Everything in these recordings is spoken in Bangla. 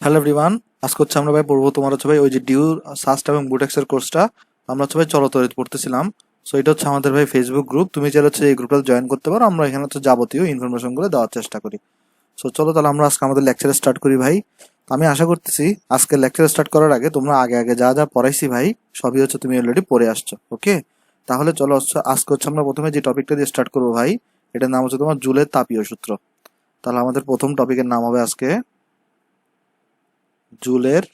হ্যালো এভরিওয়ান, আজকে হচ্ছে আমরা ভাই পড়বো তোমার হচ্ছে ভাই ওই যে ডিউ সাস্ট এবং বুটেক্সের কোর্সটা আমরা হচ্ছে ভাই চলো তৈরি পড়তেছিলাম। সো এটা হচ্ছে আমাদের ভাই ফেসবুক গ্রুপ, তুমি চাইলে হচ্ছে এই গ্রুপটা জয়েন করতে পারো। আমরা এখানে হচ্ছে যাবতীয় ইনফরমেশন গুলো দেওয়ার চেষ্টা করি। সো চলো তাহলে আমরা আজকে আমাদের লেকচারে স্টার্ট করি ভাই। তো আমি আশা করতেছি আজকে লেকচার স্টার্ট করার আগে তোমরা আগে আগে যা যা পড়াইছি ভাই সবই হচ্ছে তুমি অলরেডি পড়ে আসছো। ওকে, তাহলে চলো আজকে হচ্ছে আমরা প্রথমে যে টপিকটা দিয়ে স্টার্ট করবো ভাই, এটার নাম হচ্ছে তোমার জুলের তাপীয় সূত্র। তাহলে আমাদের প্রথম টপিকের নাম হবে আজকে জুলের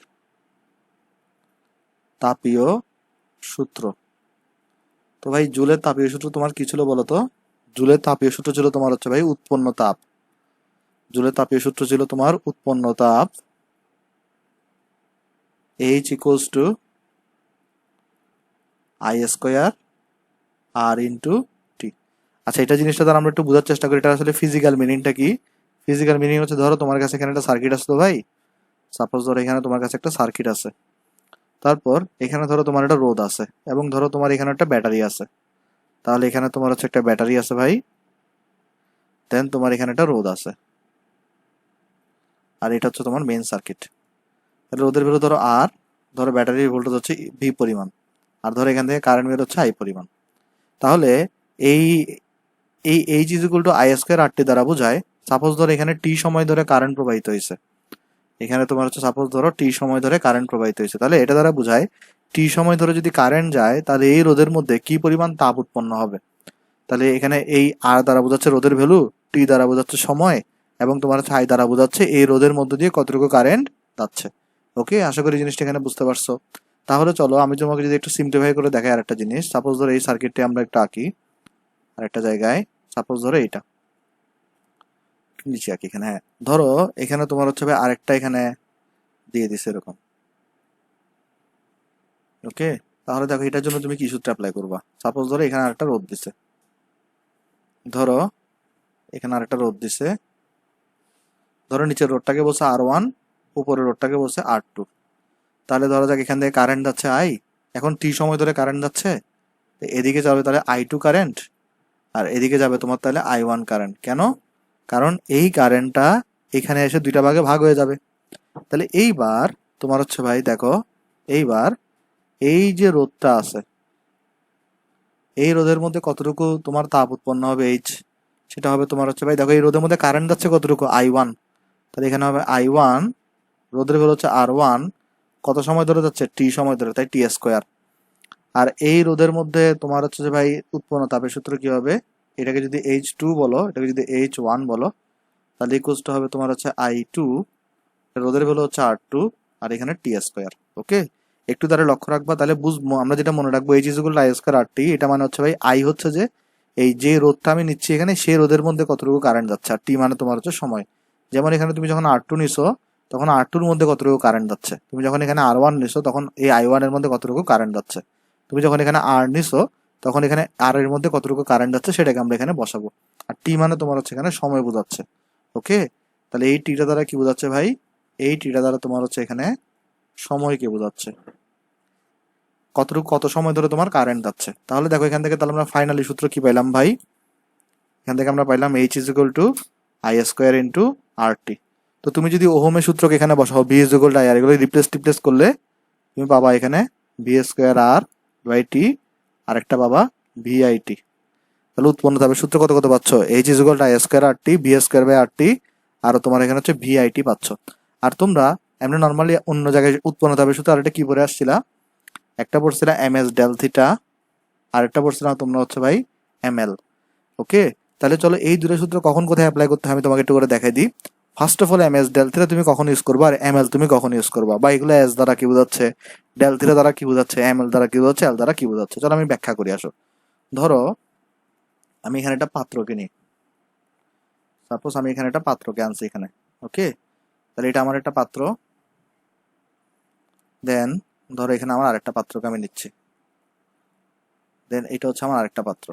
তাপীয় সূত্র। তো ভাই জুলের তাপীয় সূত্র তোমার কি ছিল বলো তো? জুলের তাপীয় সূত্র ছিল তোমার হচ্ছে ভাই উৎপন্ন তাপ। জুলের তাপীয় সূত্র ছিল তোমার উৎপন্ন তাপ H equals to I square R into T. আচ্ছা, এটা জিনিসটা দ্বারা আমরা একটু বোঝার চেষ্টা করি, এটা আসলে ফিজিক্যাল মিনিংটা কি। ফিজিক্যাল মিনিং হচ্ছে, ধরো তোমার কাছে এখানে একটা সার্কিট আছে তো ভাই, সাপোজ ধরো এখানে তোমার কাছে একটা সার্কিট আছে, তারপর এখানে ধরো তোমার একটা রোধ আছে, এবং ধরো তোমার এখানে একটা ব্যাটারি আছে। তাহলে এখানে তোমার হচ্ছে একটা ব্যাটারি আছে ভাই, দেন তোমার এখানে একটা রোধ আছে, আর এটা হচ্ছে তোমার মেইন সার্কিট। তাহলে রোধের ভ্যালু ধরো আর, ধরো ব্যাটারির ভোল্টেজ হচ্ছে ভি পরিমাণ, আর ধরো এখান থেকে কারেন্ট বের হচ্ছে আই পরিমাণ। তাহলে এই এই H is equal to I square R T দ্বারা বোঝায়, সাপোজ ধরো এখানে টি সময় ধরে কারেন্ট প্রবাহিত হয়েছে, এখানে তোমার হচ্ছে সাপোজ ধরো টি সময় ধরে কারেন্ট প্রবাহিত হয়েছে, তাহলে এটা দ্বারা বোঝায় টি সময় ধরে যদি কারেন্ট যায় তাহলে এই রোধের মধ্যে কি পরিমাণ তাপ উৎপন্ন হবে। তাহলে এখানে এই আর দ্বারা বোঝাচ্ছে রোধের ভ্যালু, টি দ্বারা বোঝাচ্ছে সময়, এবং তোমার হচ্ছে আই দ্বারা বোঝাচ্ছে এই রোধের মধ্য দিয়ে কতটুকু কারেন্ট যাচ্ছে। ওকে, আশা করি জিনিসটা এখানে বুঝতে পারছো। তাহলে চলো আমি তোমাকে যদি একটু সিম্পলিফাই করে দেখাই আরেকটা জিনিস। সাপোজ ধরো এই সার্কিটটি আমরা একটু আঁকি আরেকটা জায়গায়, সাপোজ ধরো এইটা নিচে আঁকি এখানে। হ্যাঁ, ধরো এখানে তোমার হচ্ছে ভাই আরেকটা এখানে দিয়ে দিছে এরকম। ওকে, তাহলে দেখো এটার জন্য তুমি কি সূত্র অ্যাপ্লাই করবা। সাপোজ ধরো এখানে আরেকটা রোধ দিছে, ধরো এখানে আরেকটা রোধ দিছে, ধরো নিচের রোডটাকে বলছে আর 1, উপরের রোডটাকে বলছে আর 2। তাহলে ধরো যাক এখান থেকে কারেন্ট যাচ্ছে আই, এখন টি সময় ধরে কারেন্ট যাচ্ছে, তো এদিকে যাবে তাহলে I2 কারেন্ট, আর এদিকে যাবে তোমার তাহলে I1 কারেন্ট। কেন? কারণ এই কারেন্টটা এখানে এসে দুইটা ভাগে ভাগ হয়ে যাবে। তাহলে এইবার তোমার হচ্ছে ভাই দেখো, এইবার এই যে রোধটা আছে, এই রোধের মধ্যে কতটুকু তোমার তাপ উৎপন্ন হবে এইচ, সেটা হবে তোমার হচ্ছে ভাই দেখো এই রোধের মধ্যে কারেন্ট যাচ্ছে কতটুকু I1, তাহলে এখানে হবে I1, রোধের ভ্যালু হচ্ছে R1, কত সময় ধরে যাচ্ছে টি সময় ধরে, তাই টি স্কোয়ার। আর এই রোধের মধ্যে তোমার হচ্ছে যে ভাই উৎপন্ন তাপের সূত্র কি হবে, এটাকে যদি H2 বলো, এটাকে যদি H1 বলো, তাহলে ইকুয়ালস টু হবে তোমার হচ্ছে I2, রোধের ভ্যালু হচ্ছে R2, আর এখানে টি স্কোয়ার। ওকে, একটু তাহলে লক্ষ্য রাখবা, তাহলে বুঝবো আমরা যেটা মনে রাখবো H is equal to I square R T. এটা মানে হচ্ছে ভাই আই হচ্ছে যে এই যে রোধটা আমি নিচ্ছি এখানে, সেই রোধের মধ্যে কতটুকু কারেন্ট যাচ্ছে, আর টি মানে তোমার হচ্ছে সময়। যেমন এখানে তুমি যখন R2 নিছো তখন R2 এর মধ্যে কতটুকু কারেন্ট যাচ্ছে, তুমি যখন এখানে R1 নিছো তখন এই I1 এর মধ্যে কতটুকু কারেন্ট যাচ্ছে, তুমি যখন এখানে আর নিছো তখন এখানে আর এর মধ্যে কতটুকু কারেন্ট যাচ্ছে সেটাকে আমরা এখানে বসাবো। আর টি মানে তোমার হচ্ছে এখানে সময় বোঝাচ্ছে। ওকে, তাহলে এই টিটা দ্বারা কি বোঝাচ্ছে ভাই, এই টিটা দ্বারা তোমার হচ্ছে এখানে সময়কে বোঝাচ্ছে, কতটুকু কত সময় ধরে তোমার কারেন্ট যাচ্ছে। তাহলে দেখো এখান থেকে তাহলে আমরা ফাইনালি সূত্র কি পাইলাম ভাই, এখান থেকে আমরা পাইলাম H is equal to I square into R T. তো তুমি যদি ওহমের সূত্রকে এখানে বসাও, V is equal to I R, এগুলো রিপ্লেস করলে তুমি পাবা এখানে V square R by T, আর একটা পাবা ভি আই টি। তাহলে উৎপন্ন তাপের সূত্র কত কত পাচ্ছ, H is equal to I square R T, V square by R T, আর তোমার এখানে হচ্ছে ভি আই টি পাচ্ছ। আর তোমরা এমনি নর্মালি অন্য জায়গায় উৎপন্ন তাপের সূত্র আরেকটা কি পড়ে আসছিলা, একটা পড়ছিলা এম এস ডেল থিটা, আরেকটা পড়ছিলাম তোমরা হচ্ছে ভাই এম এল। ওকে, তাহলে চলো এই দুটো সূত্র কখন কোথায় অ্যাপ্লাই করতে হয় আমি তোমাকে একটু করে দেখাই দিই। First of all M S del theta তুমি কখন ইউজ করবা, আর এম এল তুমি কখন ইউজ করবা, বা এগুলো এস দ্বারা কি বোঝাচ্ছে, ডেল থিটা দ্বারা কি বোঝাচ্ছে, এম এল দ্বারা কি বোঝাচ্ছে, এল দ্বারা কি বোঝাচ্ছে। চলো আমি ব্যাখ্যা করি আসো। ধরো আমি এখানে একটা পাত্রকে নিই, সাপোজ আমি এখানে একটা পাত্রকে আনছি এখানে। ওকে, তাহলে এটা আমার একটা পাত্র, দেন ধরো এখানে আমার আরেকটা পাত্রকে আমি নিচ্ছি, দেন এটা হচ্ছে আমার আরেকটা পাত্র।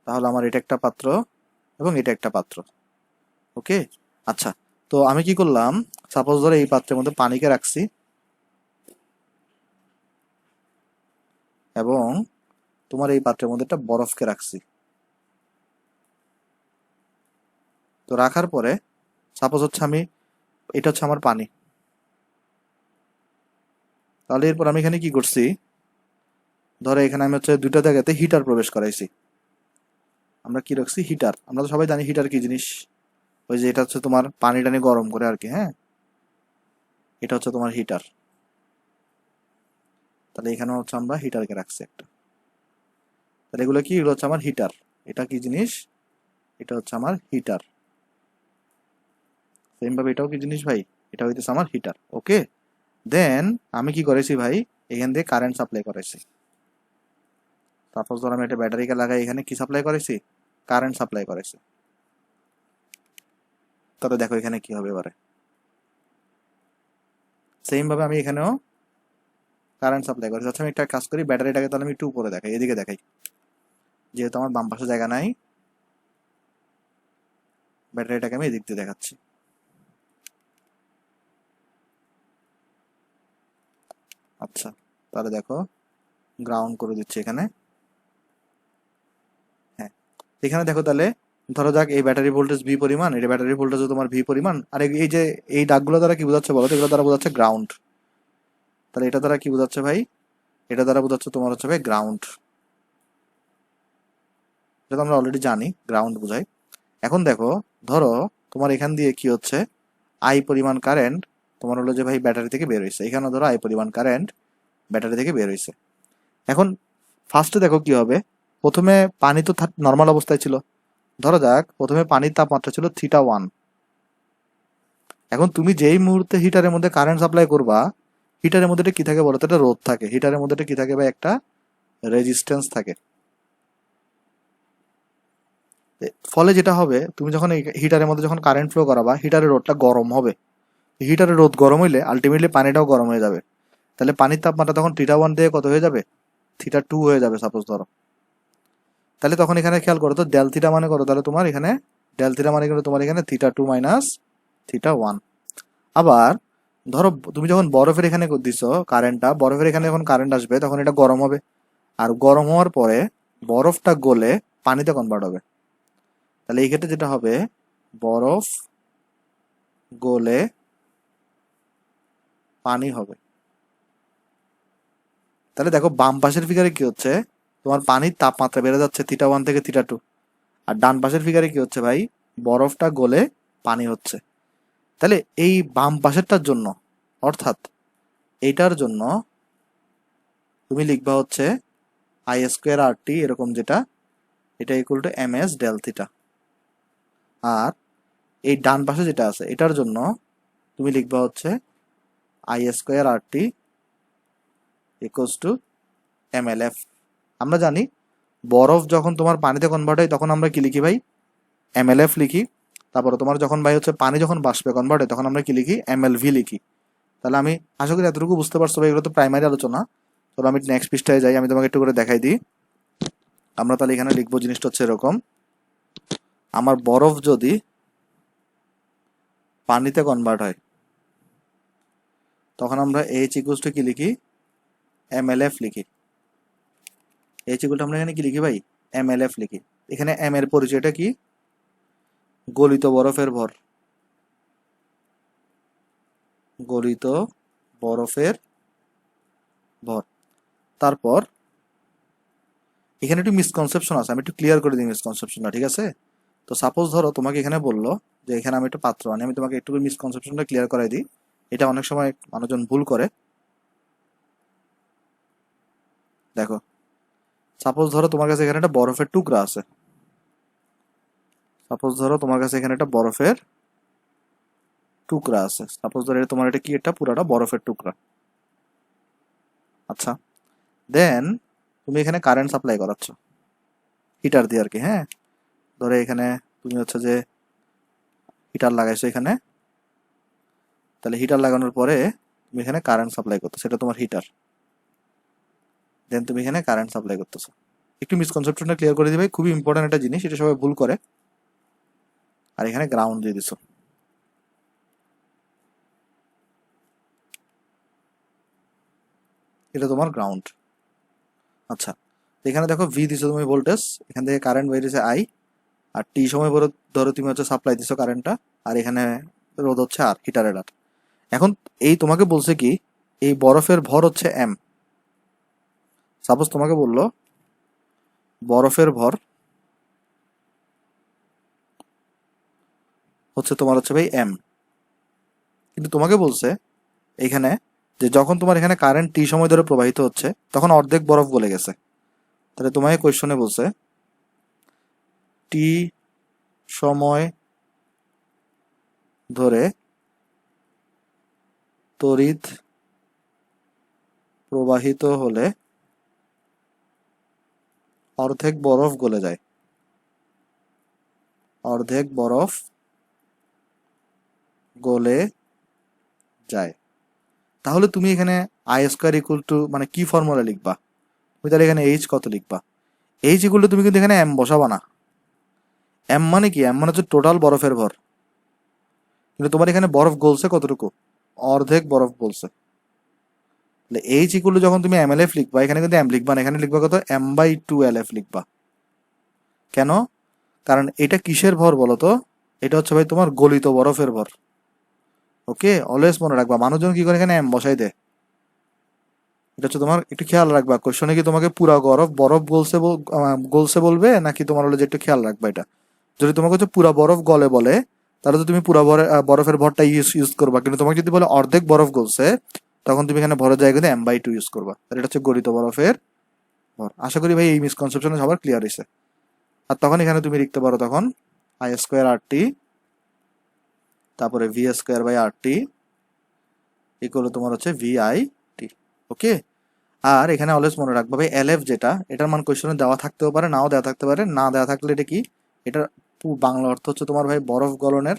তাহলে আমার এটা একটা পাত্র এবং এটা একটা পাত্র। ওকে, আচ্ছা, তো আমি কি করলাম, সাপোজ ধরো এই পাত্রের মধ্যে পানিকে রাখছি, এবং তোমার এই পাত্রের মধ্যে একটা বরফকে রাখছি। তো রাখার পরে সাপোজ হচ্ছে আমি এটা হচ্ছে আমার পানি। তাহলে এরপর আমি এখানে কি করছি, ধরো এখানে আমি হচ্ছে দুইটা জায়গাতে হিটার প্রবেশ করাইছি। আমরা কি রাখছি, হিটার। আমরা তো সবাই জানি হিটার কি জিনিস, ওই যে এটা হচ্ছে তোমার পানি টানি গরম করে আর কি, হ্যাঁ, এটা হচ্ছে তোমার হিটার। তাহলে এখানে হচ্ছে আমরা হিটারকে রাখছি একটা। তাহলে এগুলো কি, এগুলো হচ্ছে আমার হিটার। এটা কি জিনিস, এটা হচ্ছে আমার হিটার। সেম ভাবে এটাও কি জিনিস ভাই, এটা হইতেছে আমার হিটার। ওকে, দেন আমি কি করেছি ভাই, এখান থেকে কারেন্ট সাপ্লাই করেছি। সাপোজ ধর আমি একটা ব্যাটারিকে লাগাই, এখানে কি সাপ্লাই করেছি, কারেন্ট সাপ্লাই করেছি। তাহলে দেখো এখানে কি হবে এবারে, সেম ভাবে আমি এখানেও কারেন্ট সাপ্লাই করেছি। আচ্ছা আমি একটা কাজ করি, ব্যাটারিটাকে তাহলে আমি একটু উপরে দেখাই, এদিকে দেখাই, যেহেতু আমার বাম পাশে জায়গা নাই, ব্যাটারিটাকে আমি এদিক দিয়ে দেখাচ্ছি। আচ্ছা তাহলে দেখো গ্রাউন্ড করে দিচ্ছি এখানে। হ্যাঁ, এখানে দেখো তাহলে ধরো যাক এই ব্যাটারি ভোল্টেজ ভি পরিমাণ, এটা ব্যাটারি ভোল্টেজ তোমার ভি পরিমাণ, আর এই যে এই দাগগুলো দ্বারা কি বোঝাচ্ছে বলো তো, এগুলো দ্বারা বোঝাচ্ছে গ্রাউন্ড। তাহলে এটা দ্বারা কি বোঝাচ্ছে ভাই, এটা দ্বারা বোঝাচ্ছে তোমার হচ্ছে ভাই গ্রাউন্ড। এটা তো আমরা অলরেডি জানি গ্রাউন্ড বোঝায়। এখন দেখো, ধরো তোমার এখান দিয়ে কি হচ্ছে, আই পরিমাণ কারেন্ট তোমার হলো যে ভাই ব্যাটারি থেকে বের হয়েছে। এখানে ধরো আই পরিমাণ কারেন্ট ব্যাটারি থেকে বের হয়েছে। এখন ফার্স্টে দেখো কি হবে, প্রথমে পানি তো নর্মাল অবস্থায় ছিল। ধরো যাক প্রথমে পানির তাপমাত্রা ছিল θ1। এখন তুমি যেই মুহূর্তে হিটারের মধ্যে কারেন্ট সাপ্লাই করবা, হিটারের মধ্যে কি থাকে বলো তো, একটা রোধ থাকে। হিটারের মধ্যে কি থাকে ভাই, একটা রেজিস্ট্যান্স থাকে। ফলে যেটা হবে, তুমি যখন হিটারের মধ্যে যখন কারেন্ট ফ্লো করাবা, হিটারের রোধটা গরম হবে। হিটারের রোধ গরম হইলে আলটিমেটলি পানিটাও গরম হয়ে যাবে। তাহলে পানির তাপমাত্রা তখন θ1 থেকে কত হয়ে যাবে, θ2 হয়ে যাবে সাপোজ ধরো। তাহলে তখন এখানে খেয়াল করো তো, ডেল থিটা মানে করো, তাহলে তোমার এখানে ডেল থিটা মানে কিন্তু তোমার এখানে θ2 মাইনাস θ1। আবার ধরো তুমি যখন বরফের এখানে দিছো কারেন্টটা, বরফের এখানে যখন কারেন্ট আসবে তখন এটা গরম হবে, আর গরম হওয়ার পরে বরফটা গলে পানিতে কনভার্ট হবে। তাহলে এই ক্ষেত্রে যেটা হবে, বরফ গলে পানি হবে। তাহলে দেখো বাম পাশের ফিগারে কি হচ্ছে, তোমার পানির তাপমাত্রা বেড়ে যাচ্ছে θ1 থেকে θ2। আর ডান পাশের ফিগারে কি হচ্ছে ভাই, বরফটা গলে পানি হচ্ছে। তাহলে এই বাম পাশেরটার জন্য, অর্থাৎ এইটার জন্য তুমি লিখবা হচ্ছে আই স্কোয়ার আর টি, এরকম যেটা, এটা equal to M S del theta. আর এই ডান পাশে যেটা আছে এটার জন্য তুমি লিখবা হচ্ছে I square R T equals to M L F. আমরা জানি বরফ যখন তোমার পানিতে কনভার্ট হয় তখন আমরা কি লিখি ভাই, এম এল এফ লিখি। তারপরে তোমার যখন ভাই হচ্ছে পানি যখন বাষ্পে কনভার্ট হয় তখন আমরা কি লিখি, এম এল ভি লিখি। তাহলে আমি আশা করি এতটুকু বুঝতে পারছো ভাই, এগুলো তো প্রাইমারি আলোচনা। তবে আমি নেক্সট পৃষ্ঠায় যাই, আমি তোমাকে একটু করে দেখাই দিই। আমরা তাহলে এখানে লিখবো জিনিসটা হচ্ছে এরকম, আমার বরফ যদি পানিতে কনভার্ট হয় তখন আমরা এইচ ইকুয়ালস টু কি লিখি, এম এল এফ লিখি। এইচ ইকুয়াল টু আমরা এখানে কি লিখি ভাই, এম এল এফ লিখি। এখানে এম এর পরিচয়টা কি, গলিত বরফের ভর, গলিত বরফের ভর। তারপর এখানে একটু মিসকনসেপশন আছে, আমি একটু ক্লিয়ার করে দিই মিসকনসেপশনটা, ঠিক আছে? তো সাপোজ ধরো তোমাকে এখানে বললো যে এখানে আমি একটা পাত্র আনি, আমি তোমাকে একটু মিসকনসেপশনটা ক্লিয়ার করাই দিই। এটা অনেক সময় মানুষজন ভুল করে। দেখো সাপোজ ধরো তোমার কাছে এখানে একটা বরফের টুকরা আছে, সাপোজ ধরো তোমার কাছে এখানে একটা বরফের টুকরা আছে, সাপোজ ধরো তোমার এটা কি, একটা পুরাটা বরফের টুকরা। আচ্ছা, দেন তুমি এখানে কারেন্ট সাপ্লাই করাচ্ছ হিটার দিয়ে আর কি, হ্যাঁ। ধরো এখানে তুমি হচ্ছে যে হিটার লাগাইছো এখানে, তাহলে হিটার লাগানোর পরে তুমি এখানে কারেন্ট সাপ্লাই করতেছো, সেটা তোমার হিটার। দেন তুমি এখানে কারেন্ট সাপ্লাই করতেছো। একটু মিসকনসেপশনটা ক্লিয়ার করে দিবে, খুবই ইম্পর্টেন্ট একটা জিনিস, এটা সবাই ভুল করে। আর এখানে গ্রাউন্ড দিয়ে দিছো, এটা তোমার গ্রাউন্ড। আচ্ছা, এখানে দেখো ভি দিছো তুমি ভোল্টেজ, এখান থেকে কারেন্ট বেরিয়েছে আই, আর টি সময় ধরো তুমি হচ্ছে সাপ্লাই দিছো কারেন্টটা, আর এখানে রোধ হচ্ছে আর, হিটারের আর। এখন এই তোমাকে বলছে কি, এই বরফের ভর হচ্ছে এম। সাপোজ তোমাকে বললো বরফের ভর হচ্ছে তোমার হচ্ছে ভাই এম, কিন্তু তোমাকে বলছে এখানে যে যখন তোমার এখানে কারেন্ট টি সময় ধরে প্রবাহিত হচ্ছে তখন অর্ধেক বরফ গলে গেছে। তাহলে তোমাকে কোয়েশ্চনে বলছে টি সময় ধরে তড়িৎ প্রবাহিত হলে অর্ধেক বরফ গলে যায়, অর্ধেক বরফ গলে যায়। তাহলে তুমি এখানে আই স্কোয়ার ইকুয়াল টু মানে কি ফর্মুলা লিখবা? তুমি তাহলে এখানে এইচ কত লিখবা? এইচ ইকুয়াল টু তুমি কিন্তু এখানে এম বসাবা না। এম মানে কি? এম মানে হচ্ছে টোটাল বরফের ভর, কিন্তু তোমার এখানে বরফ গলছে কতটুকু? অর্ধেক বরফ গলছে। তাহলে এইচ ইকুয়াল টু যখন তুমি এম এল এফ লিখবা, এখানে কিন্তু এম লিখবা না, এখানে লিখবা কত? M by two L F লিখবা। কেন? কারণ এটা কিসের ভর বলো তো? এটা হচ্ছে ভাই তোমার গলিত বরফের ভর। ওকে, অলওয়েজ মনে রাখবা। মানুষজন কি করে এখানে এম বসাই দেয়, এটা হচ্ছে তোমার একটু খেয়াল রাখবা। কোশ্চনে কি তোমাকে পুরা বরফ বরফ গলছে বলবে, নাকি তোমার হলো যে একটু খেয়াল রাখবা এটা। যদি তোমাকে হচ্ছে পুরা বরফ গলে বলে, তাহলে তো তুমি পুরা বরফের ভরটা ইউজ করবা, কিন্তু তোমাকে যদি বলে অর্ধেক বরফ গলছে, তখন তুমি এখানে ভরের জায়গায় এম বাই টু ইউজ করবা। আর এটা হচ্ছে গলিত বরফের ভর। আশা করি ভাই এই মিসকনসেপশনে সবার ক্লিয়ার হয়েছে। আর তখন এখানে তুমি লিখতে পারো তখন আই স্কোয়ার আর টি, তারপরে V square by R T equal তোমার হচ্ছে ভি আই টি। ওকে। আর এখানে অলওয়েজ মনে রাখবা ভাই এল এফ যেটা, এটার মান কোয়েশ্চনে দেওয়া থাকতেও পারে, নাও দেওয়া থাকতে পারে। না দেওয়া থাকলে এটা কি? এটার বাংলা অর্থ হচ্ছে তোমার ভাই বরফ গলনের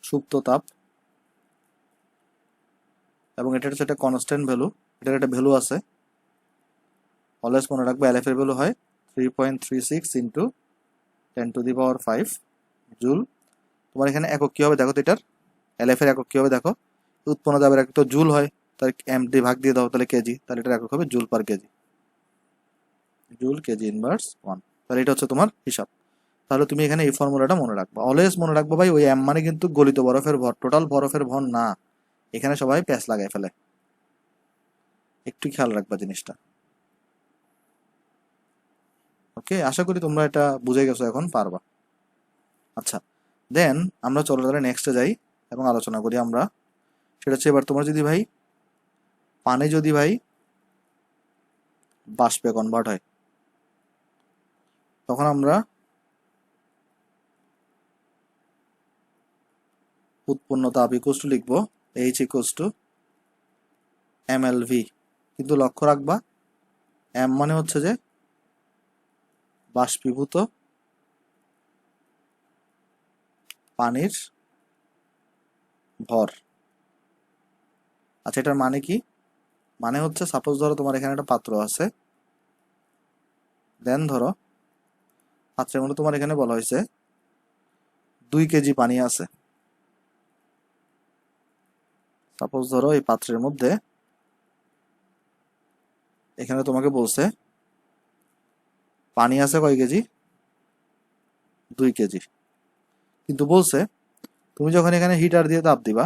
সুপ্ত তাপ, এবং এটা হচ্ছে একটা কনস্ট্যান্ট ভ্যালু, এটার একটা ভ্যালু আছে। অলওয়েজ মনে রাখবা এল এফ এর ভ্যালু হয় 3.36 ইন্টু 10⁵ জুল। তোমার এখানে একক কি হবে দেখো তো, এটার এল এফ এর একক কি হবে দেখো, উৎপন্ন দাবের একক তো জুল হয়, তার এম ডি ভাগ দিয়ে দাও তাহলে কেজি, তাহলে এটার একক হবে joule per KG, joule KG inverse 1। তাহলে এটা হচ্ছে তোমার হিসাব। তাহলে তুমি এখানে এই ফর্মুলাটা মনে রাখবা। অলওয়েজ মনে রাখবা ভাই ওই এম মানে কিন্তু গলিত বরফের ভর, টোটাল বরফের ভর না। এখানে সবাই প্যাচ লাগাই ফেলে, একটু খেয়াল রাখবা জিনিসটা। ওকে, আশা করি তোমরা এটা বুঝে গেছো, এখন পারবা। আচ্ছা, দেন আমরা চলো তাহলে নেক্সটে যাই এবং আলোচনা করি আমরা। সেটা হচ্ছে এবার তোমার যদি ভাই পানি যদি ভাই বাষ্পে কনভার্ট হয়, তখন আমরা উৎপন্ন তাপ ইকুয়ালস টু লিখবো H equals to M L V. কিন্তু লক্ষ্য রাখবা এম মানে হচ্ছে যে বাষ্পীভূত পানির ভর। আচ্ছা, এটার মানে কি? মানে হচ্ছে সাপোজ ধরো তোমার এখানে একটা পাত্র আছে, দেন ধরো পাত্রের মধ্যে তোমার এখানে বলা হয়েছে 2 কেজি পানি আছে। সাপোজ ধরো এই পাত্রের মধ্যে এখানে তোমাকে বলছে পানি আছে কয় কেজি? 2 কেজি। কিন্তু বলছে তুমি যখন এখানে হিটার দিয়ে তাপ দিবা,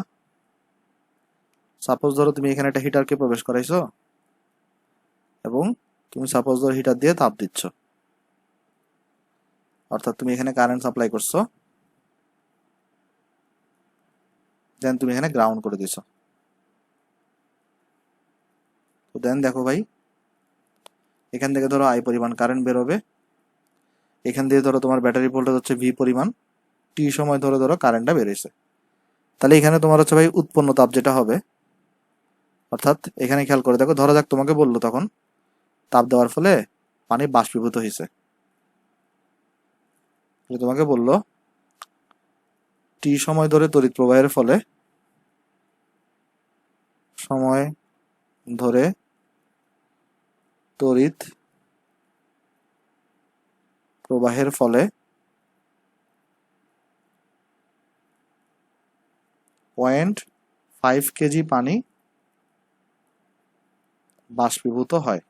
সাপোজ ধরো তুমি এখানে একটা হিটারকে প্রবেশ করাইছো এবং তুমি সাপোজ ধরো হিটার দিয়ে তাপ দিচ্ছ, অর্থাৎ তুমি এখানে কারেন্ট সাপ্লাই করছো, দেন তুমি এখানে গ্রাউন্ড করে দিছো। তো দেন দেখো ভাই এখান থেকে ধরো আই পরিমাণ কারেন্ট বেরোবে, এখান দিয়ে ধরো তোমার ব্যাটারি ভোল্টেজ হচ্ছে ভি পরিমাণ, টি সময় ধরে ধরো কারেন্টটা বেরিয়েছে। তাহলে এখানে তোমার হচ্ছে ভাই উৎপন্ন তাপ যেটা হবে, অর্থাৎ এখানে খেয়াল করে দেখো, ধরা যাক তোমাকে বললো তখন তাপ দেওয়ার ফলে পানি বাষ্পীভূত হয়েছে, তোমাকে বললো টি সময় ধরে তড়িৎ প্রবাহের ফলে, সময় ধরে তড়িৎ প্রবাহের ফলে 0.5 কেজি পানি বাষ্পীভূত হয়।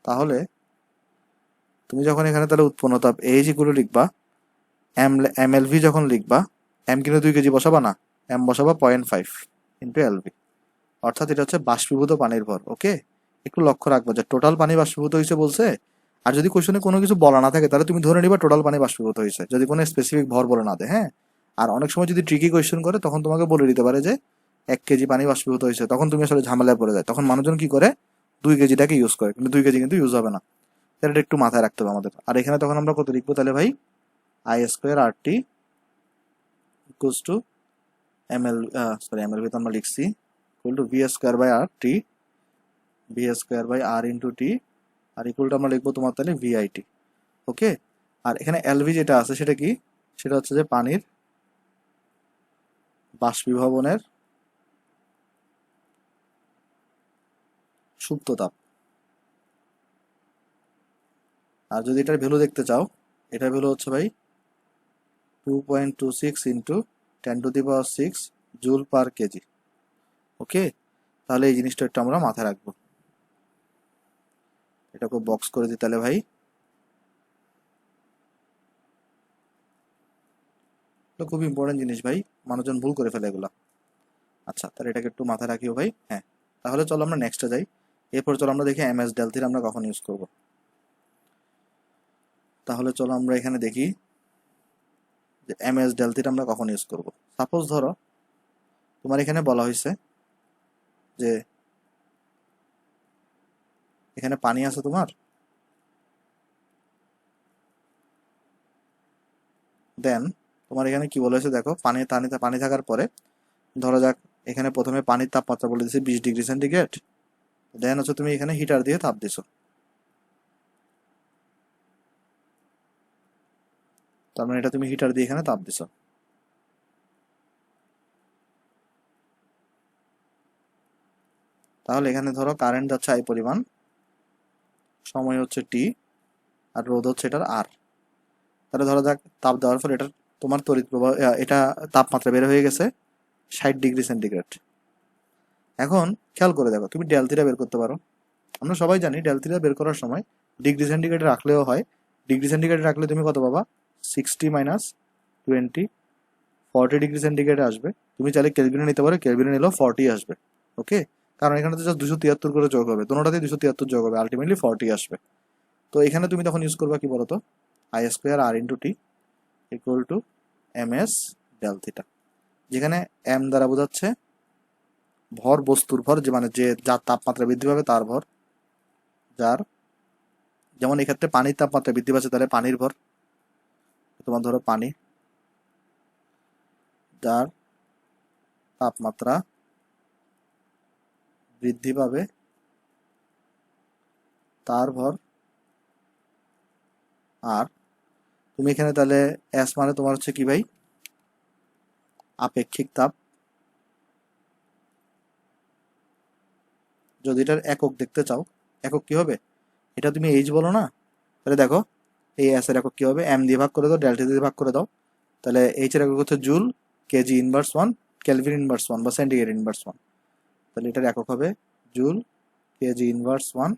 তাহলে তুমি যখন এখানে তাহলে উৎপন্ন তাপ এইচ ইকুয়াল লিখবা এমএলভি যখন লিখবা, এম কিন্তু 2 কেজি বসাবা না, এম বসাবা 0.5 ইন্টু এলভি, অর্থাৎ এটা হচ্ছে বাষ্পীভূত পানির ভর। ওকে, একটু লক্ষ্য রাখবো যে টোটাল পানি বাষ্পীভূত হয়েছে বলছে, আর যদি কোশ্চেনে কোনো কিছু বলা না থাকে তাহলে তুমি ধরে নিবা টোটাল পানি বাষ্পীভূত হয়েছে, যদি কোনো স্পেসিফিক ভর বলে না দেয়। হ্যাঁ, আর অনেক সময় যদি ট্রিকি কোয়েশ্চেন করে তখন তোমাকে বলে দিতে পারে যে 1 কেজি পানি বাষ্পীভূত হয়েছে, তখন তুমি আসলে ঝামেলায় পড়ে যায়, তখন মানুষজন কি করে 2 কেজিটাকে ইউজ করে, কিন্তু 2 কেজি কিন্তু ইউজ হবে না। এটা একটু মাথায় রাখতে হবে আমাদের। আর এখানে তখন আমরা কত লিখবো তাহলে ভাই, I square R T equals to MLV তো আমরা লিখছি equal to V square by R T, V square by R into T, আর ইকুয়াল টু আমরা লিখবো তোমার তাহলে ভিআইটি। ওকে, আর এখানে এলভি যেটা আছে সেটা কি, সেটা হচ্ছে যে পানির বাষ্পীভবনের সুপ্ত তাপ। আর যদি এটার ভ্যালু দেখতে চাও, এটার ভ্যালু হচ্ছে ভাই 2.26 ইন্টু 10⁶ জুল পার কেজি। ওকে, তাহলে এই জিনিসটা একটু আমরা মাথায় রাখবো। এটাকে বক্স করে দিই তাহলে ভাই, এটা খুব ইম্পর্টেন্ট জিনিস ভাই, মানুষজন ভুল করে ফেলে এগুলা। আচ্ছা, তাহলে এটাকে একটু মাথায় রাখিও ভাই। হ্যাঁ, তাহলে চলো আমরা নেক্সটে যাই। এরপর চলো আমরা দেখি এমএস ডেল থিটা আমরা কখন ইউজ করব। তাহলে চলো আমরা এখানে দেখি যে এমএস ডেল থিটা আমরা কখন ইউজ করব। সাপোজ ধরো তোমার এখানে বলা হয়েছে যে এখানে পানি আছে তোমার, দেন তোমার এখানে কি বলা হয়েছে দেখো, পানি থাকার পরে ধরো যাক এখানে প্রথমে পানির তাপমাত্রা বলে দিয়েছে 20°C, দেন হচ্ছে তুমি এখানে হিটার দিয়ে তাপ দিছো, তার মানে এটা তুমি হিটার দিয়ে এখানে তাপ দিছো। তাহলে এখানে ধরো কারেন্ট যাচ্ছে আই পরিমাণ, সময় হচ্ছে টি, আর রোধ হচ্ছে এটার আর। তাহলে ধরো যাক তাপ দেওয়ার ফলে এটার তোমার তড়িৎ প্রবাহ এটা তাপমাত্রা বের হয়ে গেছে 60°C। এখন খেয়াল করে দেখো, তুমি ডেল থিটা বের করতে পারো। আমরা সবাই জানি ডেল থিটা বের করার সময় ডিগ্রি সেন্টিগ্রেড রাখলেও হয়। ডিগ্রি সেন্টিগ্রেড রাখলে তুমি কত পাবা, 60 - 20 40°C আসবে। তুমি চাইলে কেলভিনে নিতে পারো, কেলভিনে নিলেও 40 আসবে। ওকে, কারণ এখানে তো জাস্ট 273 করে যোগ হবে, দুটোটাতে 273 যোগ হবে, আলটিমেটলি 40 আসবে। তো এখানে তুমি তখন ইউজ করবা কি বলতো, I square R into T equal to M S del theta, যেখানে এম দ্বারা বোঝাচ্ছে ভর, বস্তুর ভর, যে মানে যে যার তাপমাত্রা বৃদ্ধি পাবে তার ভর, যার যেমন এক্ষেত্রে পানির তাপমাত্রা বৃদ্ধি পাচ্ছে তাহলে পানির ভর, তোমার ধরো পানি, যার তাপমাত্রা বৃদ্ধি পাবে তার ভর। আর তুমি এখানে তাহলে এস মানে তোমার হচ্ছে কি ভাই, আপেক্ষিক তাপ। যদি এটার একক দেখতে চাও, একক কি হবে, এটা তুমি এইচ বলো না, তাহলে দেখো এই এস এর একক কি হবে, এম দিয়ে ভাগ করে দাও, ডেল্টা দিয়ে ভাগ করে দাও, তাহলে এইচ এর একক হচ্ছে joule, KG inverse 1, kelvin inverse 1 বা সেন্টিগ্রেড ইনভার্স 1। তাহলে এটার একক হবে joule, KG inverse 1,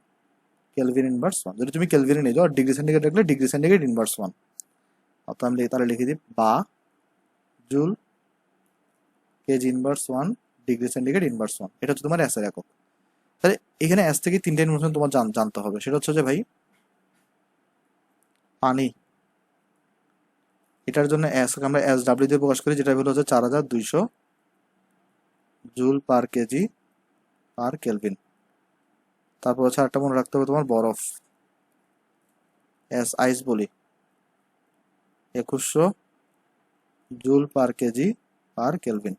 kelvin inverse 1। যদি তুমি কেলভিনে নিয়ে যাও, ডিগ্রি সেন্টিগ্রেড রাখলে ডিগ্রি সেন্টিগ্রেড ইনভার্স 1। অর্থাৎ আমি তাহলে লিখে দিই বা joule, KG inverse 1, degree centigrade inverse 1। এটা হচ্ছে তোমার এস এর একক। তাহলে এখানে এস থেকে 3টা ইনফরমেশন তোমার জানতে হবে। সেটা হচ্ছে যে ভাই পানি, এটার জন্য এস আমরা এস ডাব্লিউ দিয়ে প্রকাশ করি, যেটা হচ্ছে 4200 joule per KG per kelvin. তারপর হচ্ছে আরেকটা মনে রাখতে হবে তোমার বরফ, এস আইস বলি 2100 joule per KG per kelvin.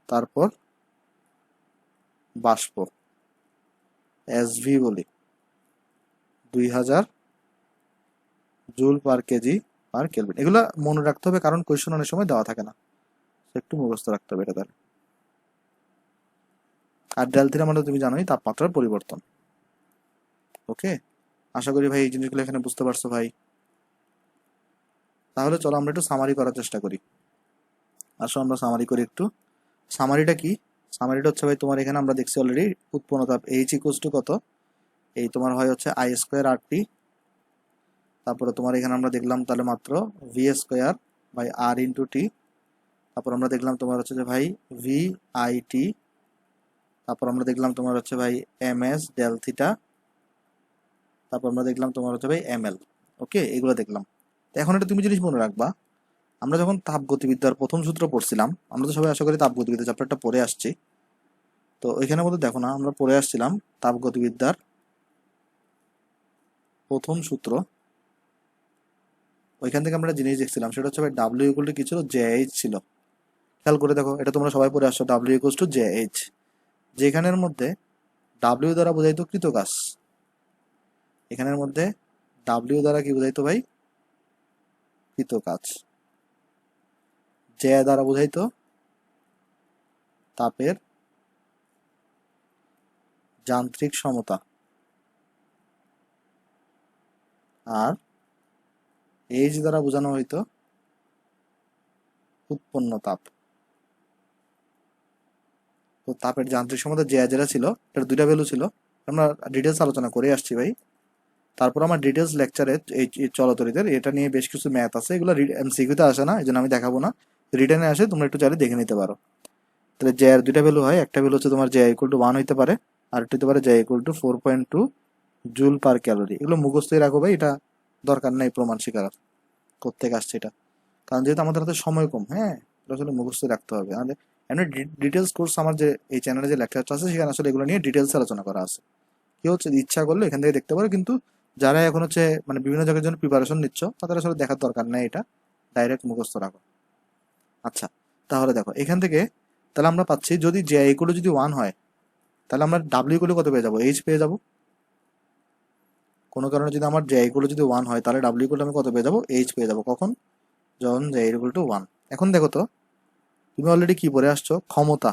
তারপর বাষ্প, এস ভি বলি 2000 joule per KG per kelvin. এগুলো মনে রাখতে হবে কারণ কোয়েশ্চেন অনেক সময় দেওয়া থাকে না, একটু মুখস্থ রাখতে হবে এটা তাহলে। আর ডেল থিটা মানে তুমি জানোই তাপমাত্রার পরিবর্তন। ওকে, আশা করি ভাই এই জিনিসগুলো এখানে বুঝতে পারছো ভাই। তাহলে চলো আমরা একটু সামারি করার চেষ্টা করি। আসো আমরা সামারি করি একটু। সামারিটা কি, সামারিটা হচ্ছে ভাই তোমার এখানে আমরা দেখছি অলরেডি উৎপন্ন তাপ এইচ ইকুয়ালস টু কত, এই তোমার হয় হচ্ছে আই স্কোয়ার আর টি তারপরে তোমার এখানে আমরা দেখলাম তাহলে মাত্র V square by R into T. তারপর আমরা দেখলাম তোমার হচ্ছে যে ভাই ভি আই টি। তারপর আমরা দেখলাম তোমার হচ্ছে ভাই এম এস ডেল থিটা। তারপর আমরা দেখলাম তোমার হচ্ছে ভাই এম এল। ওকে, এগুলো দেখলাম। তো এখন একটা তুমি জিনিস মনে রাখবা, আমরা যখন তাপগতিবিদ্যার প্রথম সূত্র পড়ছিলাম, আমরা তো সবাই আশা করি তাপগতিবিদ্যা চ্যাপ্টারটা পড়ে আসছি। তো ওইখানের মধ্যে দেখো না, আমরা পড়ে আসছিলাম তাপগতিবিদ্যার প্রথম সূত্র। ওইখান থেকে আমরা একটা জিনিস দেখছিলাম, সেটা হচ্ছে ভাই ডাব্লিউ ইকুয়াল টু কি ছিল, জে এইচ ছিল। খেয়াল করে দেখো, এটা তোমরা সবাই পড়ে আসছো, W equal to J H, যেখানের মধ্যে ডাব্লিউ দ্বারা বোঝাইতো কৃতকাজ। এখানের মধ্যে ডাব্লিউ দ্বারা কি বোঝাইতো ভাই, কৃতকাজ। জে দ্বারা বোঝাইতো তাপের যান্ত্রিক সমতা। আর এইচ দ্বারা বোঝানো হইতো উৎপন্ন তাপ। তো তাপের যান্ত্রিক সমতা যে যেটা ছিল, এটার দুইটা ভ্যালু ছিল, আমরা ডিটেলস আলোচনা করে আসছি ভাই। তারপর আমার ডিটেলস লেকচারে এই চলতরিতের এটা নিয়ে বেশ কিছু ম্যাথ আছে, এগুলো এমসিকিউতে আসে না, এই জন্য আমি দেখাবো না, রিটার্নে আসে, তোমরা একটু চাইলে দেখে নিতে পারো। তাহলে জে এর দুইটা ভ্যালু হয়, একটা ভ্যালু হচ্ছে তোমার জে ইকুয়াল টু 1 হইতে পারে, আর একটা হতে পারে J equal to 4.2 joule per calorie. এগুলো মুখস্থই রাখো ভাই, এটা দরকার নেই প্রমাণ স্বীকার করতে আসছে এটা, কারণ যেহেতু আমাদের হাতে সময় কম। হ্যাঁ, এটা আসলে মুখস্থই রাখতে হবে। আমাদের এমনি ডিটেলস কোর্স আমার যে এই চ্যানেলে যে লেকচারটা আছে, সেখানে আসলে এগুলো নিয়ে ডিটেলস আলোচনা করা আছে। কেউ হচ্ছে ইচ্ছা করলে এখান থেকে দেখতে পারো, কিন্তু যারা এখন হচ্ছে মানে বিভিন্ন জায়গার জন্য প্রিপারেশন নিচ্ছ, তাদের আসলে দেখার দরকার নেই, এটা ডাইরেক্ট মুখস্থ রাখো। আচ্ছা, তাহলে দেখো এখান থেকে, তাহলে আমরা পাচ্ছি যদি জে ইকুয়াল যদি 1 হয়, তাহলে আমরা ডাব্লিউ ইকুয়াল কত পেয়ে যাবো, এইচ পেয়ে যাবো। কোনো কারণে যদি আমার জে ইকুয়াল যদি 1 হয়, তাহলে ডাব্লিউ ইকুয়াল আমি কত পেয়ে যাবো, এইচ পেয়ে যাবো। কখন, যখন জে ইকুয়াল টু 1। এখন দেখো তো, তুমি অলরেডি কি পড়ে আসছো, ক্ষমতা।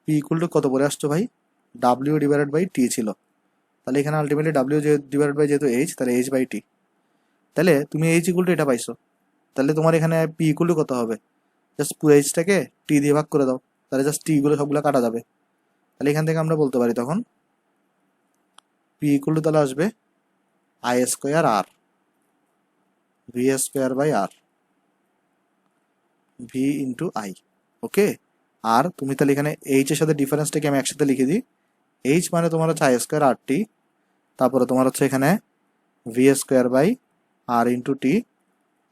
পি ইকুয়াল টু কত পড়ে আসছো ভাই, ডাব্লিউ ডিভাইডেড বাই টি ছিল। তাহলে এখানে আলটিমেটলি ডাব্লিউ ডিভাইডেড বাই যেহেতু এইচ, তাহলে এইচ বাই টি। তাহলে তুমি এইচ ইকুয়াল টু এটা পাইছো, তাহলে তোমার এখানে পি ইকুয়াল টু কত হবে, জাস্ট পুরো এইচটাকে টি দিয়ে ভাগ করে দাও, তাহলে জাস্ট টি গুলো সবগুলো কাটা যাবে। তাহলে এখান থেকে আমরা বলতে পারি তখন পি ইকুয়াল টু তাহলে আসবে I square R, V square by R, V into I. Okay, আর তুমি তাহলে এখানে এইচ এর সাথে ডিফারেন্সটাকে আমি একসাথে লিখে দিই। এইচ মানে তোমার হচ্ছে আই স্কোয়ার আর টি, তারপরে তোমার হচ্ছে এখানে V square by R into T,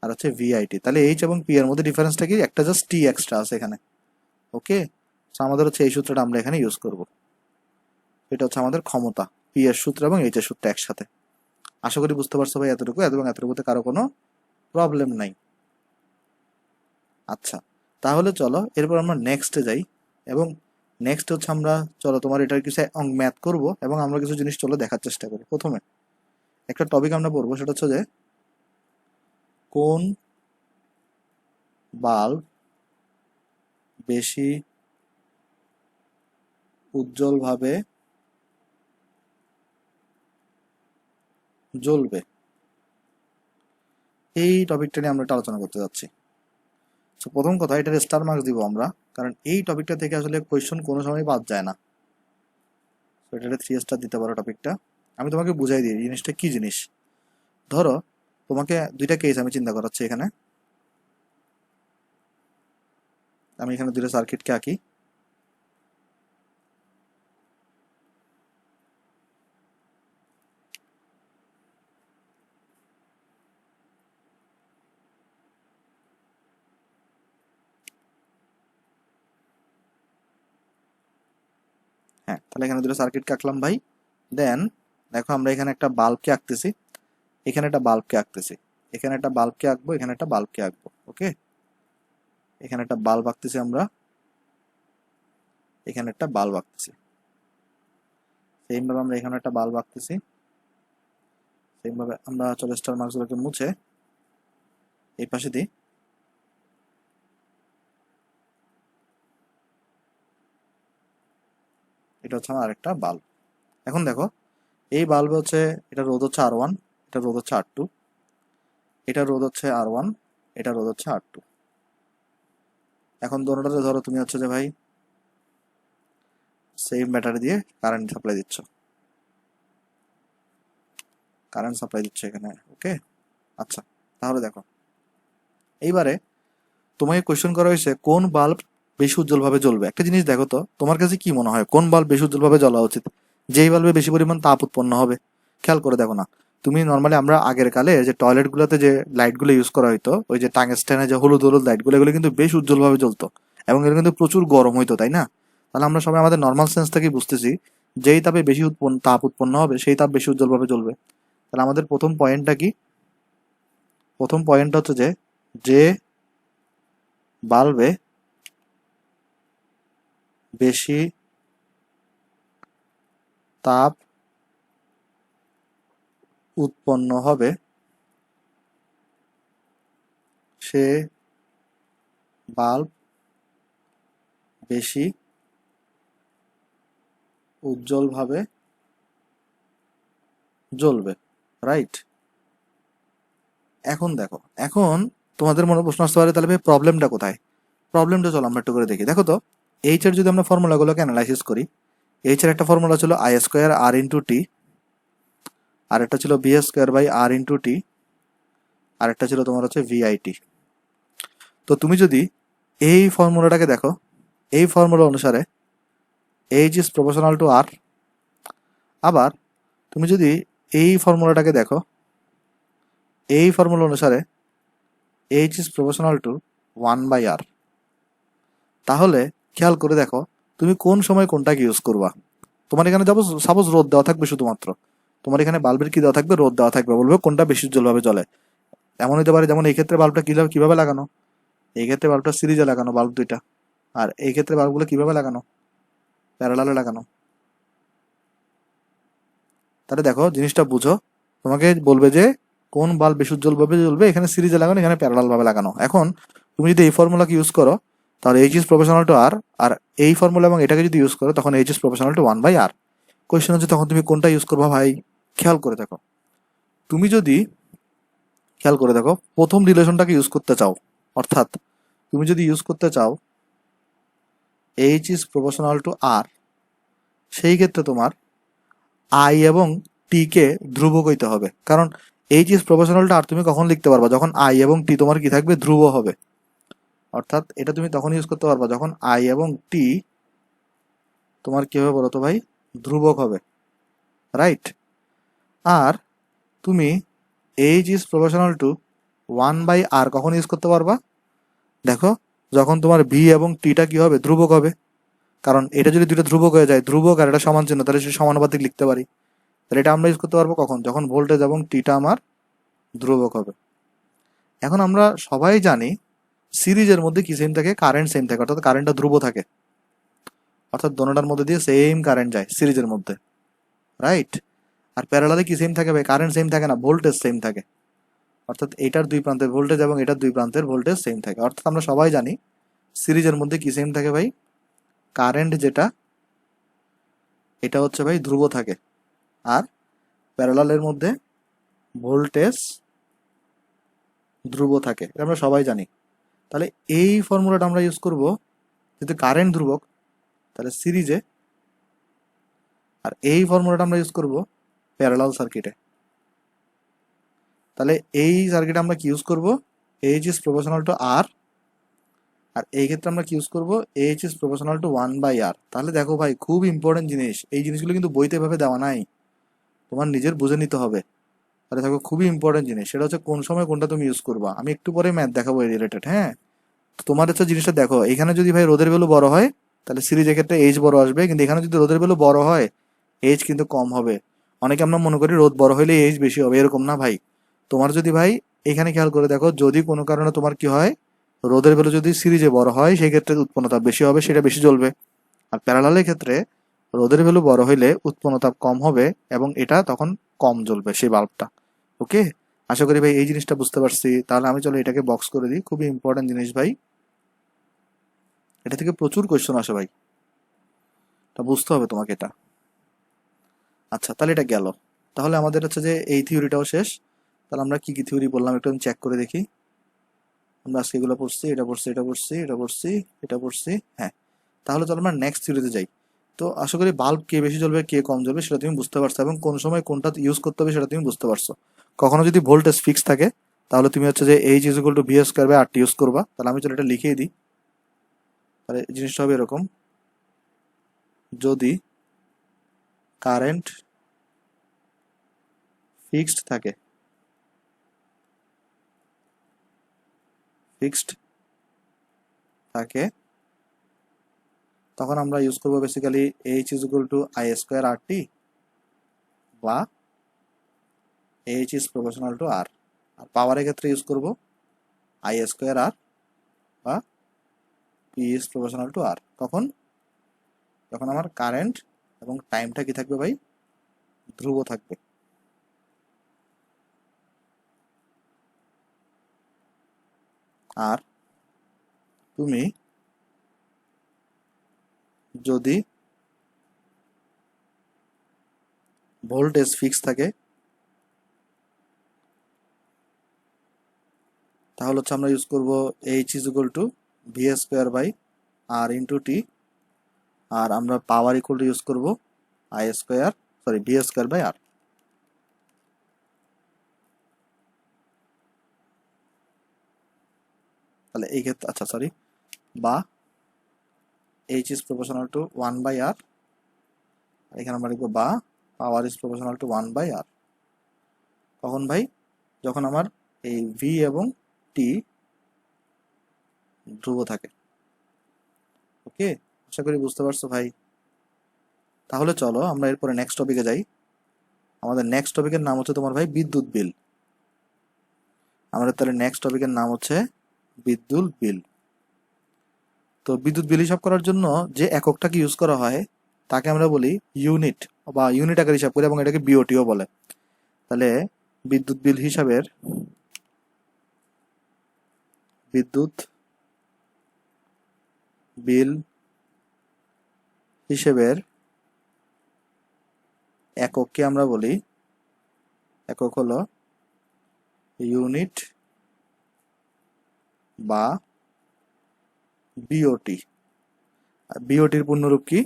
আর হচ্ছে ভিআইটি। তাহলে এইচ এবং পি এর মধ্যে ডিফারেন্সটা কি, একটা জাস্ট টি এক্সট্রা আছে এখানে। ওকে, আমাদের হচ্ছে এই সূত্রটা আমরা এখানে ইউজ করব। এটা হচ্ছে আমাদের ক্ষমতা, পি এর সূত্র এবং এইচ এর সূত্র একসাথে। আশা করি বুঝতে পারছো ভাই এতটুকু, এবং এতটুকুতে কারো কোনো প্রবলেম নাই। আচ্ছা, তাহলে চলো এরপর আমরা নেক্সটে যাই, এবং নেক্সট হচ্ছে আমরা, চলো তোমার এটার কিছু ম্যাথ করব, এবং আমরা কিছু জিনিস চলো দেখার চেষ্টা করি। প্রথমে একটা টপিক আমরা পড়বো, সেটা হচ্ছে যে কোন বাল্ব বেশি উজ্জ্বলভাবে জ্বলবে, এই টপিকটা নিয়ে আমরা একটা আলোচনা করতে যাচ্ছি। তো প্রথম কথা, এটার স্টার মার্কস দিব আমরা, কারণ এই টপিকটা থেকে আসলে কোয়েশ্চন কোনো সময় বাদ যায় না। তো এটা 3 স্টার দিতে পারো টপিকটা। আমি তোমাকে বুঝাই দিই জিনিসটা কি জিনিস। ধরো তোমাকে দুইটা কেস আমি চিন্তা করাচ্ছি এখানে, আমি এখানে দুইটা সার্কিটকে আঁকি। হ্যাঁ, তাহলে এখানে দুটো সার্কিটকে আঁকলাম ভাই। দেন দেখো আমরা এখানে একটা বাল্বকে আঁকতেছি, এখানে একটা বাল্বকে আঁকতেছি, এখানে একটা বাল্বকে আঁকবো, এখানে একটা বাল্বকে আঁকবো। ওকে, এখানে একটা বাল্ব আঁকতেছি আমরা, এখানে একটা বাল্ব আঁকতেছি। সেম ভাবে আমরা এখানে একটা বাল্ব আঁকতেছি। সেম ভাবে আমরা চলো স্টার মার্কসগুলোকে মুছে এই পাশে দিই। এটা হচ্ছে আমার আরেকটা বাল্ব। এখন দেখো, এই বাল্ব হচ্ছে, এটা রোধ হচ্ছে R1, এটা রোধ হচ্ছে R2, এটা রোধ হচ্ছে R1, এটা রোধ হচ্ছে R2। এখন দোনোটাতে ধরো তুমি হচ্ছে যে ভাই সেম ব্যাটারি দিয়ে কারেন্ট সাপ্লাই দিচ্ছ। কারেন্ট সাপ্লাই দিচ্ছে এখানে। ওকে, আচ্ছা তাহলে দেখো এইবারে তোমাকে কোয়েশ্চেন করা হয়েছে কোন বাল্ব বেশি উজ্জ্বলভাবে জ্বলবে। একটা জিনিস দেখো তো, তোমার কাছে কি মনে হয় কোন বাল্ব বেশি উজ্জ্বলভাবে জ্বলা উচিত, যেই বাল্বে বেশি পরিমাণ তাপ উৎপন্ন হবে? খেয়াল করে দেখো না, তুমি নর্মালি আমরা আগের কালে যে টয়লেট গুলোতে যে লাইট গুলো ইউজ করা হইতো, ওই যে টাংস্টেনের যে হলুদ হলুদ লাইট গুলো, এগুলো কিন্তু বেশ উজ্জ্বলভাবে জ্বলতো এবং এগুলো কিন্তু প্রচুর গরম হইতো, তাই না? তাহলে আমরা সবাই আমাদের নর্মাল সেন্স থেকেই বুঝতেছি যেই তাপে বেশি তাপ উৎপন্ন হবে সেই তাপ বেশি উজ্জ্বলভাবে জ্বলবে। তাহলে আমাদের প্রথম পয়েন্টটা কি? প্রথম পয়েন্ট হচ্ছে যে বাল্বে বেশি তাপ উৎপন্ন হবে সে বাল্ব বেশি উজ্জ্বলভাবে জ্বলবে, রাইট? এখন দেখো, এখন তোমাদের মনে প্রশ্ন আসতে পারে তাহলে ভাই প্রবলেমটা কোথায়? প্রবলেমটা চলো আমরা একটু করে দেখি। দেখো তো, এইচ এর যদি আমরা ফর্মুলাগুলোকে অ্যানালাইসিস করি, এইচ এর একটা ফর্মুলা ছিল I square R into T, আর একটা ছিল V square by R into T, আর একটা ছিল তোমার হচ্ছে ভিআইটি। তো তুমি যদি এই ফর্মুলাটাকে দেখো, এই ফর্মুলা অনুসারে এইচ ইজ প্রপোর্শনাল টু আর। আবার তুমি যদি এই ফর্মুলাটাকে দেখো, এই ফর্মুলা অনুসারে H is proportional two 1/r। তাহলে খেয়াল করে দেখো তুমি কোন সময় কোনটাকে ইউজ করবা। তোমার এখানে যাবো, সাপোজ রোদ দেওয়া থাকবে শুধুমাত্র, তোমার এখানে বাল্বের কি দেওয়া থাকবে? রোদ দেওয়া থাকবে, বলবে কোনটা বেশি উজ্জ্বলভাবে জ্বলে। এমন হতে পারে যেমন এই ক্ষেত্রে বাল্বটা কিভাবে লাগানো, এই ক্ষেত্রে বাল্বটা সিরিজে লাগানো বাল্ব দুইটা, আর এই ক্ষেত্রে বাল্বগুলো কিভাবে লাগানো? প্যারালালে লাগানো। তাহলে দেখো জিনিসটা বুঝো, তোমাকে বলবে যে কোন বাল্ব বেশি উজ্জ্বলভাবে জ্বলবে, এখানে সিরিজে লাগানো, এখানে প্যারালাল ভাবে লাগানো। এখন তুমি যদি এই ফর্মুলাকে ইউজ করো তাহলে H is proportional to R, আর এই ফর্মুলা এবং এটাকে যদি ইউজ করো তখন H is proportional two 1/r। Question হচ্ছে তখন তুমি কোনটা ইউজ করবা ভাই? খেয়াল করে দেখো, তুমি যদি খেয়াল করে দেখো প্রথম রিলেশনটাকে ইউজ করতে চাও, অর্থাৎ তুমি যদি ইউজ করতে চাও এইচ ইজ প্রপোর্শনাল টু আর, সেই ক্ষেত্রে তোমার আই এবং টি কে ধ্রুবক হইতে হবে। কারণ এইচ ইজ প্রপোর্শনাল টু আর তুমি কখন লিখতে পারবা? যখন আই এবং টি তোমার কি থাকবে? ধ্রুব হবে। অর্থাৎ এটা তুমি তখন ইউজ করতে পারবা যখন আই এবং টি তোমার কি হবে বলতো ভাই? ধ্রুবক হবে, রাইট? আর তুমি H is proportional two 1/r কখন ইউজ করতে পারবা? দেখো, যখন তোমার ভি এবং টিটা কি হবে? ধ্রুবক হবে। কারণ এটা যদি দুটো ধ্রুবক হয়ে যায়, ধ্রুবক আর এটা সমান চিহ্ন, তাহলে সেটা সমানুপাতিক লিখতে পারি। তাহলে এটা আমরা ইউজ করতে পারবো কখন? যখন ভোল্টেজ এবং টিটা আমার ধ্রুবক হবে। এখন আমরা সবাই জানি সিরিজের মধ্যে কি সেম থাকে? কারেন্ট সেম থাকে, অর্থাৎ কারেন্টটা ধ্রুব থাকে, অর্থাৎ দোনোটার মধ্যে দিয়ে সেম কারেন্ট যায় সিরিজের মধ্যে, রাইট? আর প্যারালালে কি সেম থাকে ভাই? কারেন্ট সেম থাকে না, ভোল্টেজ সেম থাকে। অর্থাৎ এটার দুই প্রান্তের ভোল্টেজ এবং এটার দুই প্রান্তের ভোল্টেজ সেম থাকে। অর্থাৎ আমরা সবাই জানি সিরিজের মধ্যে কি সেম থাকে ভাই? কারেন্ট যেটা, এটা হচ্ছে ভাই ধ্রুব থাকে, আর প্যারালালের মধ্যে ভোল্টেজ ধ্রুব থাকে, এটা আমরা সবাই জানি। তাহলে এই ফর্মুলাটা আমরা ইউজ করব যেহেতু কারেন্ট ধ্রুবক, তাহলে সিরিজে। আর এই ফর্মুলাটা আমরা ইউজ করব প্যারালাল সার্কিটে। তাহলে এই সার্কিটে আমরা কি ইউজ করব? H is proportional to R, আর এই ক্ষেত্রে আমরা কি ইউজ করব? H is proportional two 1/r। তাহলে দেখো ভাই, খুব ইম্পর্টেন্ট জিনিস, এই জিনিসগুলো কিন্তু বইতে এভাবে দেওয়া নাই, তোমার নিজের বুঝে নিতে হবে। তাহলে দেখো খুবই ইম্পর্টেন্ট জিনিস, সেটা হচ্ছে কোন সময় কোনটা তুমি ইউজ করবা। আমি একটু পরে ম্যাথ দেখাবো এই রিলেটেড, হ্যাঁ? তো তোমার হচ্ছে জিনিসটা দেখো, এখানে যদি ভাই রোদের ভ্যালু বড় হয় তাহলে সিরিজের ক্ষেত্রে এইচ বড় আসবে, কিন্তু এখানে যদি রোদের ভ্যালু বড় হয় এইচ কিন্তু কম হবে। অনেকে আমরা মনে করি রোদ বড় হইলে এইচ বেশি হবে, এরকম না ভাই। তোমার যদি ভাই এখানে খেয়াল করে দেখো, যদি কোনো কারণে তোমার কি হয়, রোদের ভ্যালু যদি সিরিজে বড় হয় সেই ক্ষেত্রে উৎপন্নতাপ বেশি হবে, সেটা বেশি জ্বলবে। আর প্যারালালের ক্ষেত্রে রোদের ভ্যালু বড় হইলে উৎপন্নতাপ কম হবে এবং এটা তখন কম জ্বলবে সেই বাল্বটা। ওকে, আশা করি ভাই এই জিনিসটা বুঝতে পারছি। তাহলে আমি চলো এটাকে বক্স করে দিই, খুবই ইম্পর্টেন্ট জিনিস ভাই, এটা থেকে প্রচুর কোয়েশ্চেন আসে ভাই, তা বুঝতে হবে তোমাকে এটা। আচ্ছা, তাহলে এটা গেল। তাহলে আমাদের হচ্ছে যে এই থিওরিটাও শেষ। তাহলে আমরা কি কি থিওরি বললাম একটু চেক করে দেখি। আমরা আজকে এগুলো পড়ছি, এটা পড়ছি, এটা পড়ছি, এটা পড়ছি, এটা পড়ছি, হ্যাঁ। তাহলে চলো আমরা নেক্সট থিওরিতে যাই। তো আশা করি বাল্ব কে বেশি জ্বলবে কে কম জ্বলবে সেটা তুমি বুঝতে পারছো, এবং কোন সময় কোনটা ইউজ করতে হবে সেটা তুমি বুঝতে পারছো। কখনো যদি ভোল্টেজ ফিক্স থাকে তাহলে তুমি হচ্ছে যে H is equal to V square by R T use করবা। তাহলে আমি চলো এটা লিখেই দিই। তাহলে জিনিসটা হবে এরকম, যদি কারেন্ট ফিক্সড থাকে, ফিক্সড থাকে, তখন আমরা ইউজ করবো basically H is equal to I square R T, বা H is proportional to R. আর পাওয়ারের ক্ষেত্রে ইউজ করবো আই স্কোয়ার আর, বা P is proportional to R. কখন? যখন আমার কারেন্ট এবং টাইমটা কি থাকবে ভাই? ধ্রুব থাকবে। আর তুমি যদি ভোল্টেজ ফিক্স থাকে তাহলে হচ্ছে আমরা ইউজ করবো H is equal to V square by R into T. আর আমরা পাওয়ার ইকুয়াল টু ইউজ করবো I square, sorry V square by R. তাহলে এই ক্ষেত্রে আচ্ছা সরি, বা H is proportional to one by R, এখানে আমরা লিখবো বা power is proportional to one by R. কখন ভাই? যখন আমার এই ভি এবং টি ধ্রুব থাকে। ওকে, আশা করি বুঝতে পারছো ভাই। তাহলে চলো আমরা এরপরে নেক্সট টপিকে যাই। আমাদের নেক্সট টপিকের নাম হচ্ছে তোমার ভাই বিদ্যুৎ বিল। আমাদের তাহলে নেক্সট টপিকের নাম হচ্ছে বিদ্যুৎ বিল। তো বিদ্যুৎ বিল হিসাব করার জন্য যে এককটাকে ইউজ করা হয় তাকে আমরা বলি ইউনিট, বা ইউনিট আকারে হিসাব করি, এবং এটাকে বিওটিও বলে। তাহলে বিদ্যুৎ বিল হিসাবের, বিদ্যুৎ বিল হিসেবের একককে আমরা বলি, একক হলো ইউনিট বা বিওটি। আর বিওটির পূর্ণরূপ কি?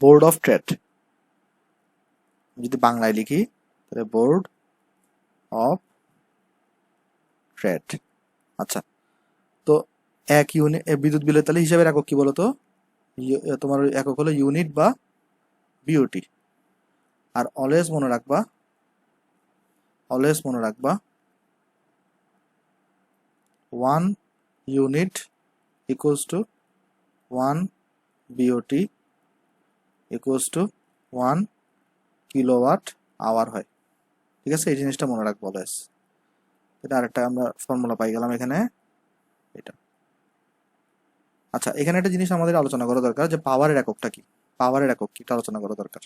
Board of trade. যদি বাংলায় লিখি তাহলে বোর্ড অফ ট্রেড। আচ্ছা, তো এক ইউনিট বিদ্যুৎ বিলের তাহলে হিসাবের একক কি বলতো? তোমার একক হলো ইউনিট বা বিওটি। আর অলওয়েজ মনে রাখবা, অলওয়েজ মনে রাখবা 1 unit equals to 1 BOT equals to 1 kilowatt hour হয়। ঠিক আছে, এই জিনিসটা মনে রাখবো অলওয়েজ। এটা আরেকটা আমরা ফর্মুলা পাই গেলাম এখানে, এটা। আচ্ছা, এখানে একটা জিনিস আমাদের আলোচনা করা দরকার, যে পাওয়ারের এককটা কি, পাওয়ারের একক কি এটা আলোচনা করা দরকার।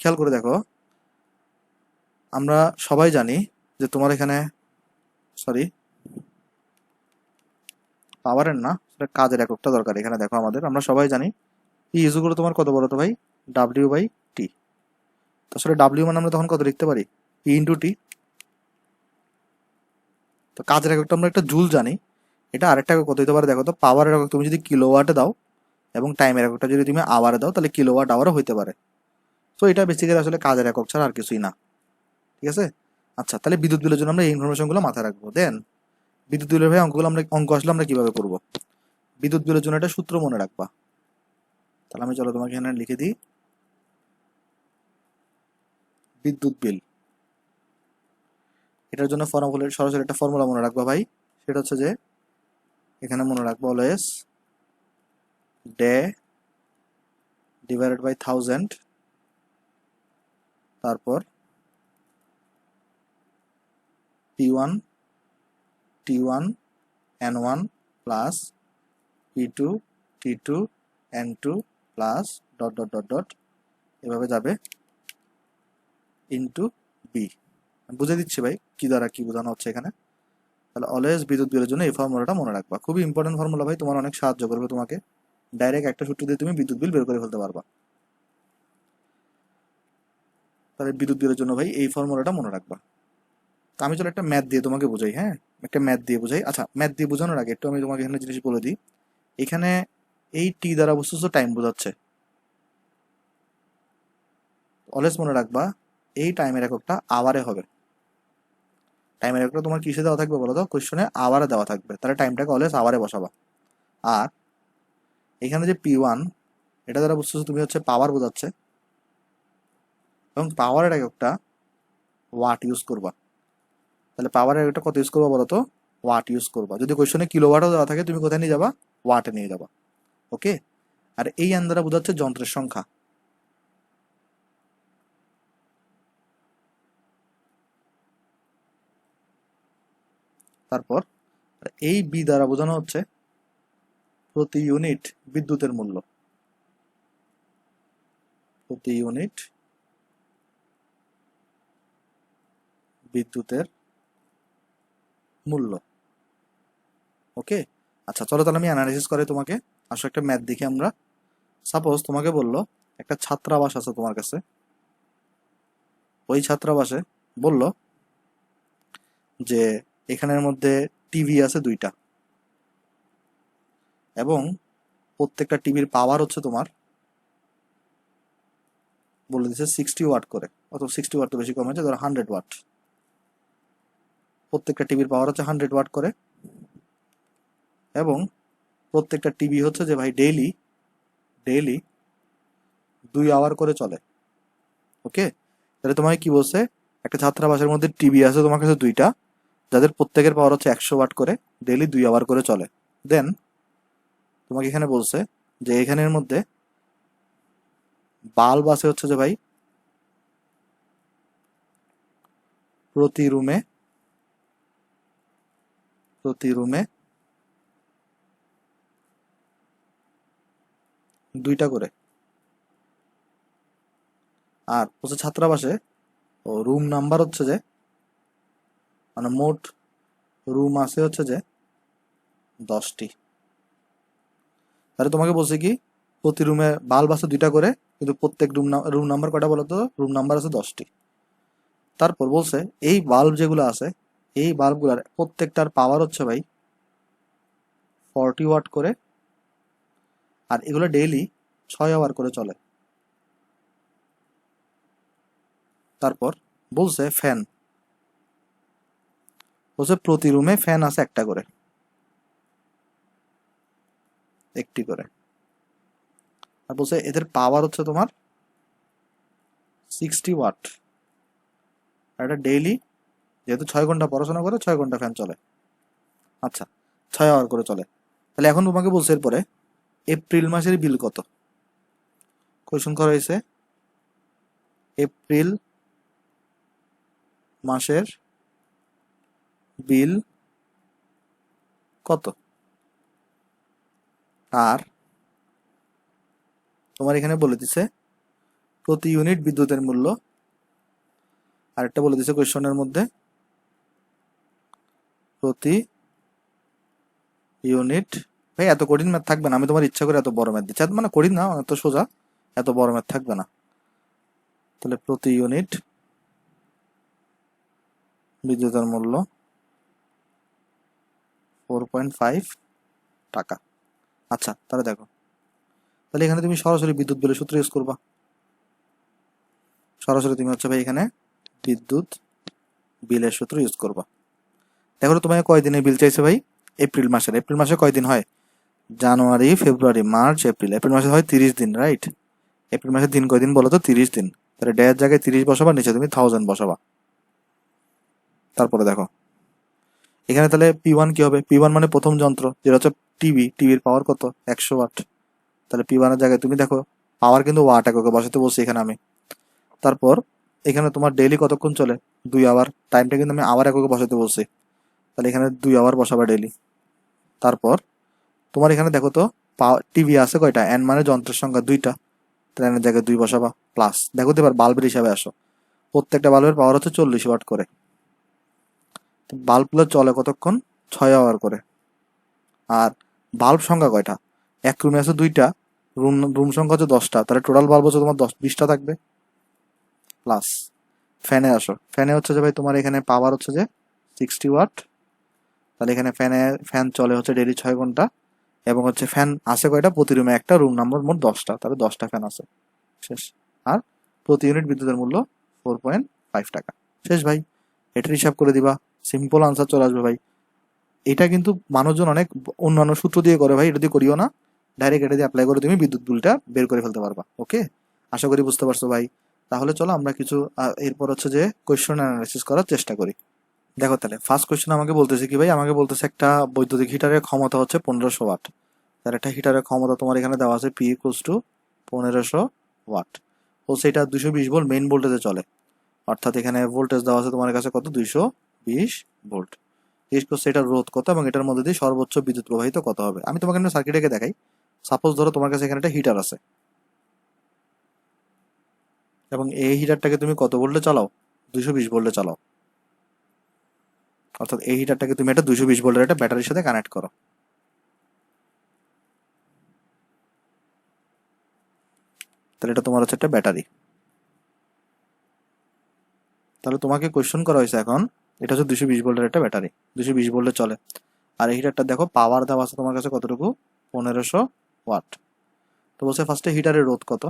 খেয়াল করে দেখো, আমরা সবাই জানি যে তোমার এখানে, সরি পাওয়ারের না, সেটা কাজের এককটা দরকার। এখানে দেখো আমাদের, আমরা সবাই জানি ই ইজুগুলো তোমার কত বলো তো ভাই? W by T. তো আসলে ডাব্লিউ মানে আমরা তখন কত লিখতে পারি? ই ইন্টু টি। তো কাজের এককটা আমরা একটা জুল জানি, এটা আরেকটা একক কত হতে পারে দেখো তো? পাওয়ারের একক তুমি যদি কিলোওয়াটে দাও এবং টাইমের এককটা যদি তুমি আওয়ারে দাও তাহলে কিলোওয়াট আওয়ারও হইতে পারে। তো এটা বেসিক্যালি আসলে কাজের একক ছাড়া আর কিছুই না। ঠিক আছে, আচ্ছা তাহলে বিদ্যুৎ বিলের জন্য আমরা এই ইনফরমেশনগুলো মাথায় রাখবো। দেন বিদ্যুৎ বিলের ভাই অঙ্কগুলো আমরা, অঙ্ক আসলে আমরা কিভাবে করব? বিদ্যুৎ বিলের জন্য একটা সূত্র মনে রাখবা। তাহলে আমি চলো তোমাকে এখানে লিখে দিই, বিদ্যুৎ বিল। এটার জন্য ফর্মুলা, সরাসরি একটা ফর্মুলা মনে রাখবা ভাই। সেটা হচ্ছে যে এখানে মনে রাখবো অলওয়েজ ডে ডিভাইডেড বাই 1000, তারপর P1 T1 N1 plus P2 T2 N2 plus dot dot dot dot, এভাবে যাবে ইনটু বি। বুঝে দিচ্ছি ভাই কি দ্বারা কি বোঝানো হচ্ছে এখানে। তাহলে অলওয়েজ বিদ্যুৎ বিলের জন্য এই ফর্মুলাটা মনে রাখবা, খুবই ইম্পর্টেন্ট ফর্মুলা ভাই, তোমার অনেক সাহায্য করবে। তোমাকে ডাইরেক্ট একটা সূত্র দিয়ে তুমি বিদ্যুৎ বিল বের করে ফেলতে পারবা। তাহলে বিদ্যুৎ বিলের জন্য ভাই এই ফর্মুলাটা মনে রাখবা। তো আমি চলো একটা ম্যাথ দিয়ে তোমাকে বোঝাই। হ্যাঁ, একটা ম্যাথ দিয়ে বোঝাই। আচ্ছা, ম্যাথ দিয়ে বোঝানোর আগে একটু আমি তোমাকে এখানে জিনিস বলে দিই। এখানে এই টি দ্বারা বুঝতেছো টাইম বোঝাচ্ছে। অলওয়েজ মনে রাখবা এই টাইমের এককটা আওয়ারে হবে। টাইমের এককটা তোমার কিসে দেওয়া থাকবে বলো তো? কোশ্চেনে আওয়ারে দেওয়া থাকবে, তাহলে টাইমটাকে অলওয়েজ আওয়ারে বসাবা। আর এখানে যে P1 এটা দ্বারা বুঝতেছো তুমি হচ্ছে পাওয়ার বোঝাচ্ছে, এবং পাওয়ারের এককটা ওয়াট ইউজ করবা। তাহলে পাওয়ারের এককটা কত ইউজ করবা বলো তো? ওয়াট ইউজ করবা। যদি কোশ্চেনে কিলোওয়াটও দেওয়া থাকে তুমি কোথায় নিয়ে যাবা? ওয়াটে নিয়ে যাবা। ওকে। আর এই এন দ্বারা বোঝাচ্ছে যন্ত্রের সংখ্যা। তারপর এই বি দ্বারা বোঝানো হচ্ছে প্রতি ইউনিট বিদ্যুতের মূল্য। প্রতি ইউনিট বিদ্যুতের মূল্য। ওকে। আচ্ছা চলো তাহলে আমি অ্যানালাইসিস করে তোমাকে। আসলে একটা ম্যাথ দেখি আমরা। সাপোজ তোমাকে বললো একটা ছাত্রাবাস আছে তোমার কাছে, ওই ছাত্রাবাসে বলল যে এখানের মধ্যে টিভি আছে 2টা, এবং প্রত্যেকটা টিভির পাওয়ার হচ্ছে তোমার বলে দিচ্ছে 60 ওয়াট করে, অথবা 60 ওয়াট তো বেশি কম হয়েছে, ধরো 100 ওয়াট। প্রত্যেকটা টিভির পাওয়ার হচ্ছে 100 ওয়াট করে, এবং প্রত্যেকটা টিভি হচ্ছে যে ভাই ডেইলি 2 আওয়ার করে চলে। ওকে। তাহলে তোমাকে কি বলছে? একটা ছাত্রাবাসের মধ্যে টিভি আছে তোমার কাছে 2টা, যাদের প্রত্যেকের পাওয়ার হচ্ছে 100 ওয়াট করে, ডেইলি 2 আওয়ার করে চলে। দেন তোমাকে এখানে বলছে যে এখানের মধ্যে বাল্ব আছে হচ্ছে যে ভাই প্রতি রুমে 2টা করে। আর হচ্ছে ছাত্রাবাসে রুম নাম্বার হচ্ছে যে, মানে মোট রুম আছে হচ্ছে যে 10টি। তাহলে তোমাকে বলছে কি প্রতি রুমে বাল্ব আছে 2টা করে, কিন্তু প্রত্যেক রুম নাম্বার কয়টা বলো তো? রুম নাম্বার আছে 10টি। তারপর বলছে এই বাল্ব যেগুলো আছে, এই বাল্বগুলার প্রত্যেকটার পাওয়ার হচ্ছে ভাই 40 ওয়াট করে, আর এগুলো ডেইলি 6 আওয়ার করে চলে। তারপর বলছে ফ্যান, বলছে প্রতি রুমে ফ্যান আছে একটা করে, একটি করে। আর বলছে এদের পাওয়ার হচ্ছে তোমার 60 ওয়াট, আর এটা ডেইলি যেহেতু 6 ঘন্টা পড়াশোনা করে 6 ঘন্টা ফ্যান চলে। আচ্ছা 6 আওয়ার করে চলে। তাহলে এখন তোমাকে বলছে এরপরে এপ্রিল মাসের বিল কত? কোয়েশন করা হয়েছে এপ্রিল মাসের বিল কত। আর তোমার এখানে বলে দিছে প্রতি ইউনিট বিদ্যুতের মূল্য, আর একটা বলে দিছে কোয়েশনের মধ্যে প্রতি ইউনিট। ভাই এত কঠিন ম্যাথ থাকবে না, আমি তোমার ইচ্ছা করে এত বড় ম্যাথ দিচ্ছি, মানে কঠিন না, এত সোজা, এত বড় ম্যাথ থাকবে না। তাহলে প্রতি ইউনিট বিদ্যুতের মূল্য 4.5 টাকা। আচ্ছা তাহলে দেখো, তাহলে এখানে তুমি সরাসরি বিদ্যুৎ বিলের সূত্র ইউজ করবা। সরাসরি তুমি হচ্ছে ভাই এখানে বিদ্যুৎ বিলের সূত্র ইউজ করবা। দেখো তোমাকে কয় দিনের বিল চাইছে ভাই? এপ্রিল মাসের। এপ্রিল মাসে কয় দিন হয়? জানুয়ারি, ফেব্রুয়ারি, মার্চ, এপ্রিল। এপ্রিল মাসে হয় 30 দিন, রাইট? এপ্রিল মাসের দিন কয় দিন বলো তো? 30 দিন। তাহলে ডের জায়গায় 30 বসাবা, নিচে তুমি 1000 বসাবা। তারপরে দেখো এখানে তাহলে P1 কি হবে? P1 মানে প্রথম যন্ত্র, যেটা হচ্ছে টিভি। টিভির পাওয়ার কত? 100 ওয়াট। তাহলে P1 এর জায়গায় তুমি দেখো পাওয়ার কিন্তু ওয়াট এককে বসাতে বলছি এখানে আমি। তারপর এখানে তোমার ডেইলি কতক্ষণ চলে? 2 আওয়ার। টাইমটা কিন্তু আমি আওয়ার এককে বসাতে বলছি, তাহলে এখানে 2 আওয়ার বসাবা ডেইলি। তারপর তোমার এখানে দেখো তো টিভি আছে কয়টা? এন মানে যন্ত্রের সংখ্যা 2টা, তাহলে এনের জায়গায় 2 বসাবা। প্লাস দেখো তো এবার বাল্বের হিসাবে আসো, প্রত্যেকটা বাল্বের পাওয়ার হচ্ছে 40 ওয়াট করে। বাল্বগুলো চলে কতক্ষণ? 6 আওয়ার করে। আর বাল্ব সংখ্যা কয়টা? এক রুমে আছে 2টা, রুম সংখ্যা হচ্ছে 10টা, তাহলে টোটাল বাল্ব হচ্ছে তোমার 20টা থাকবে। প্লাস ফ্যানে আসো, ফ্যানে হচ্ছে যে ভাই তোমার এখানে পাওয়ার হচ্ছে যে 60 ওয়াট, তাহলে এখানে ফ্যান চলে হচ্ছে ডেইলি 6 ঘন্টা, এবং হচ্ছে ফ্যান আছে কয়টা, প্রতি রুমে একটা, রুম নাম্বার মোট 10টা, তাহলে 10টা ফ্যান আছে, শেষ। আর প্রতি ইউনিট বিদ্যুতের মূল্য 4.5 টাকা, শেষ ভাই। এটার হিসাব করে দিবা, সিম্পল আনসার চলে আসবে ভাই। এটা কিন্তু মানুষজন অনেক অন্যান্য সূত্র দিয়ে করে ভাই, এটা দিয়ে করিও না, ডাইরেক্ট এটা দিয়ে অ্যাপ্লাই করে তুমি বিদ্যুৎ বিলটা বের করে ফেলতে পারবা। ওকে, আশা করি বুঝতে পারছো ভাই। তাহলে চলো আমরা কিছু এরপর হচ্ছে যে কোয়েশ্চেন অ্যানালাইসিস করার চেষ্টা করি। দেখো তাহলে ফার্স্ট কোয়েশ্চেন আমাকে বলতেছে কি ভাই, আমাকে বলতেছে একটা বৈদ্যুতিক হিটারের ক্ষমতা হচ্ছে 1500 ওয়াট। তার একটা হিটারের ক্ষমতা তোমার এখানে দেওয়া আছে পি ইকুয়ালস টু 1500 ওয়াট। বলছে এটা 220 ভোল্ট মেইন ভোল্টেজে চলে, অর্থাৎ এখানে ভোল্টেজ দেওয়া আছে তোমার কাছে কত, 220 ভোল্ট। জিজ্ঞেস করছে এটার রোধ কত এবং এটার মধ্যে দিয়ে সর্বোচ্চ বিদ্যুৎ প্রবাহিত কত হবে। আমি তোমাকে সার্কিটে দেখাই। সাপোজ ধরো তোমার কাছে এখানে একটা হিটার আছে এবং এই হিটারটাকে তুমি কত ভোল্টে চালাও, 220 ভোল্টে চালাও। অর্থাৎ এই হিটারটাকে তুমি একটা 220 ভোল্টের একটা ব্যাটারির সাথে কানেক্ট করো। তাহলে এটা তোমার হচ্ছে একটা ব্যাটারি। তাহলে তোমাকে কোয়েশ্চেন করা হয়েছে এখন, এটা হচ্ছে 220 ভোল্টের একটা ব্যাটারি, 220 ভোল্টে চলে। আর এই হিটারটা দেখো পাওয়ার দেওয়া আছে তোমার কাছে কতটুকু, 1500 ওয়াট। তো বলছে ফার্স্টে হিটারের রোধ কত।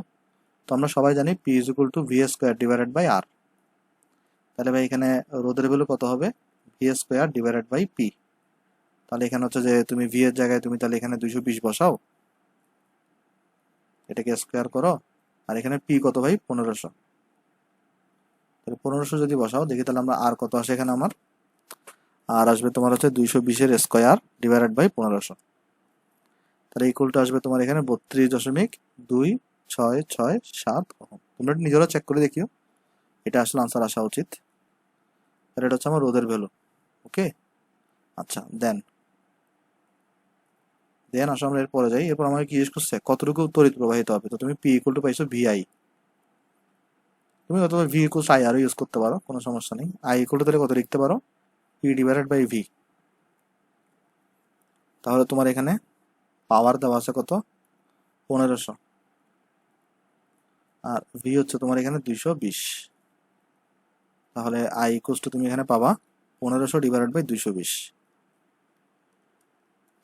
তো আমরা সবাই জানি P is equal to V square divided by R. তাহলে ভাই এখানে রোধের ভ্যালু কত হবে, V square divided by P. তাহলে এখানে হচ্ছে যে তুমি ভি এর জায়গায় তুমি তাহলে এখানে 220 বসাও, এটাকে স্কোয়ার করো, আর এখানে পি কত ভাই, 1500। তাহলে 1500 যদি বসাও দেখি তাহলে আমরা আর কত আসে এখানে, আমার আর আসবে তোমার হচ্ছে 220-এর স্কোয়ার ডিভাইডেড বাই 1500। তাহলে ইকুয়ালটা আসবে তোমার এখানে 32.2667 ওহম। তোমরা নিজেরা চেক করে দেখিও, এটা আসলে আনসার আসা উচিত। তাহলে এটা হচ্ছে আমার রোধের ভ্যালু। ওকে, আচ্ছা দেন আসো আমরা এরপরে যাই। এরপর আমাকে কি জিজ্ঞেস করছে কতটুকু তড়িৎ প্রবাহিত হবে। তো তুমি পি ইকুয়াল টু পাইছো ভিআই, তুমি অথবা ভি ইকুয়াল আই আরও ইউজ করতে পারো, কোনো সমস্যা নেই। আই ইকুয়াল টু তাহলে কত লিখতে পারো, পি ডিভাইডেড বাই ভি। তাহলে তোমার এখানে পাওয়ার দেওয়া আছে কত, 1500, আর ভি হচ্ছে তোমার এখানে 220। তাহলে আই ইকুয়ালস টু তুমি এখানে পাবা 1500 ডিভাইডেড বাই 220।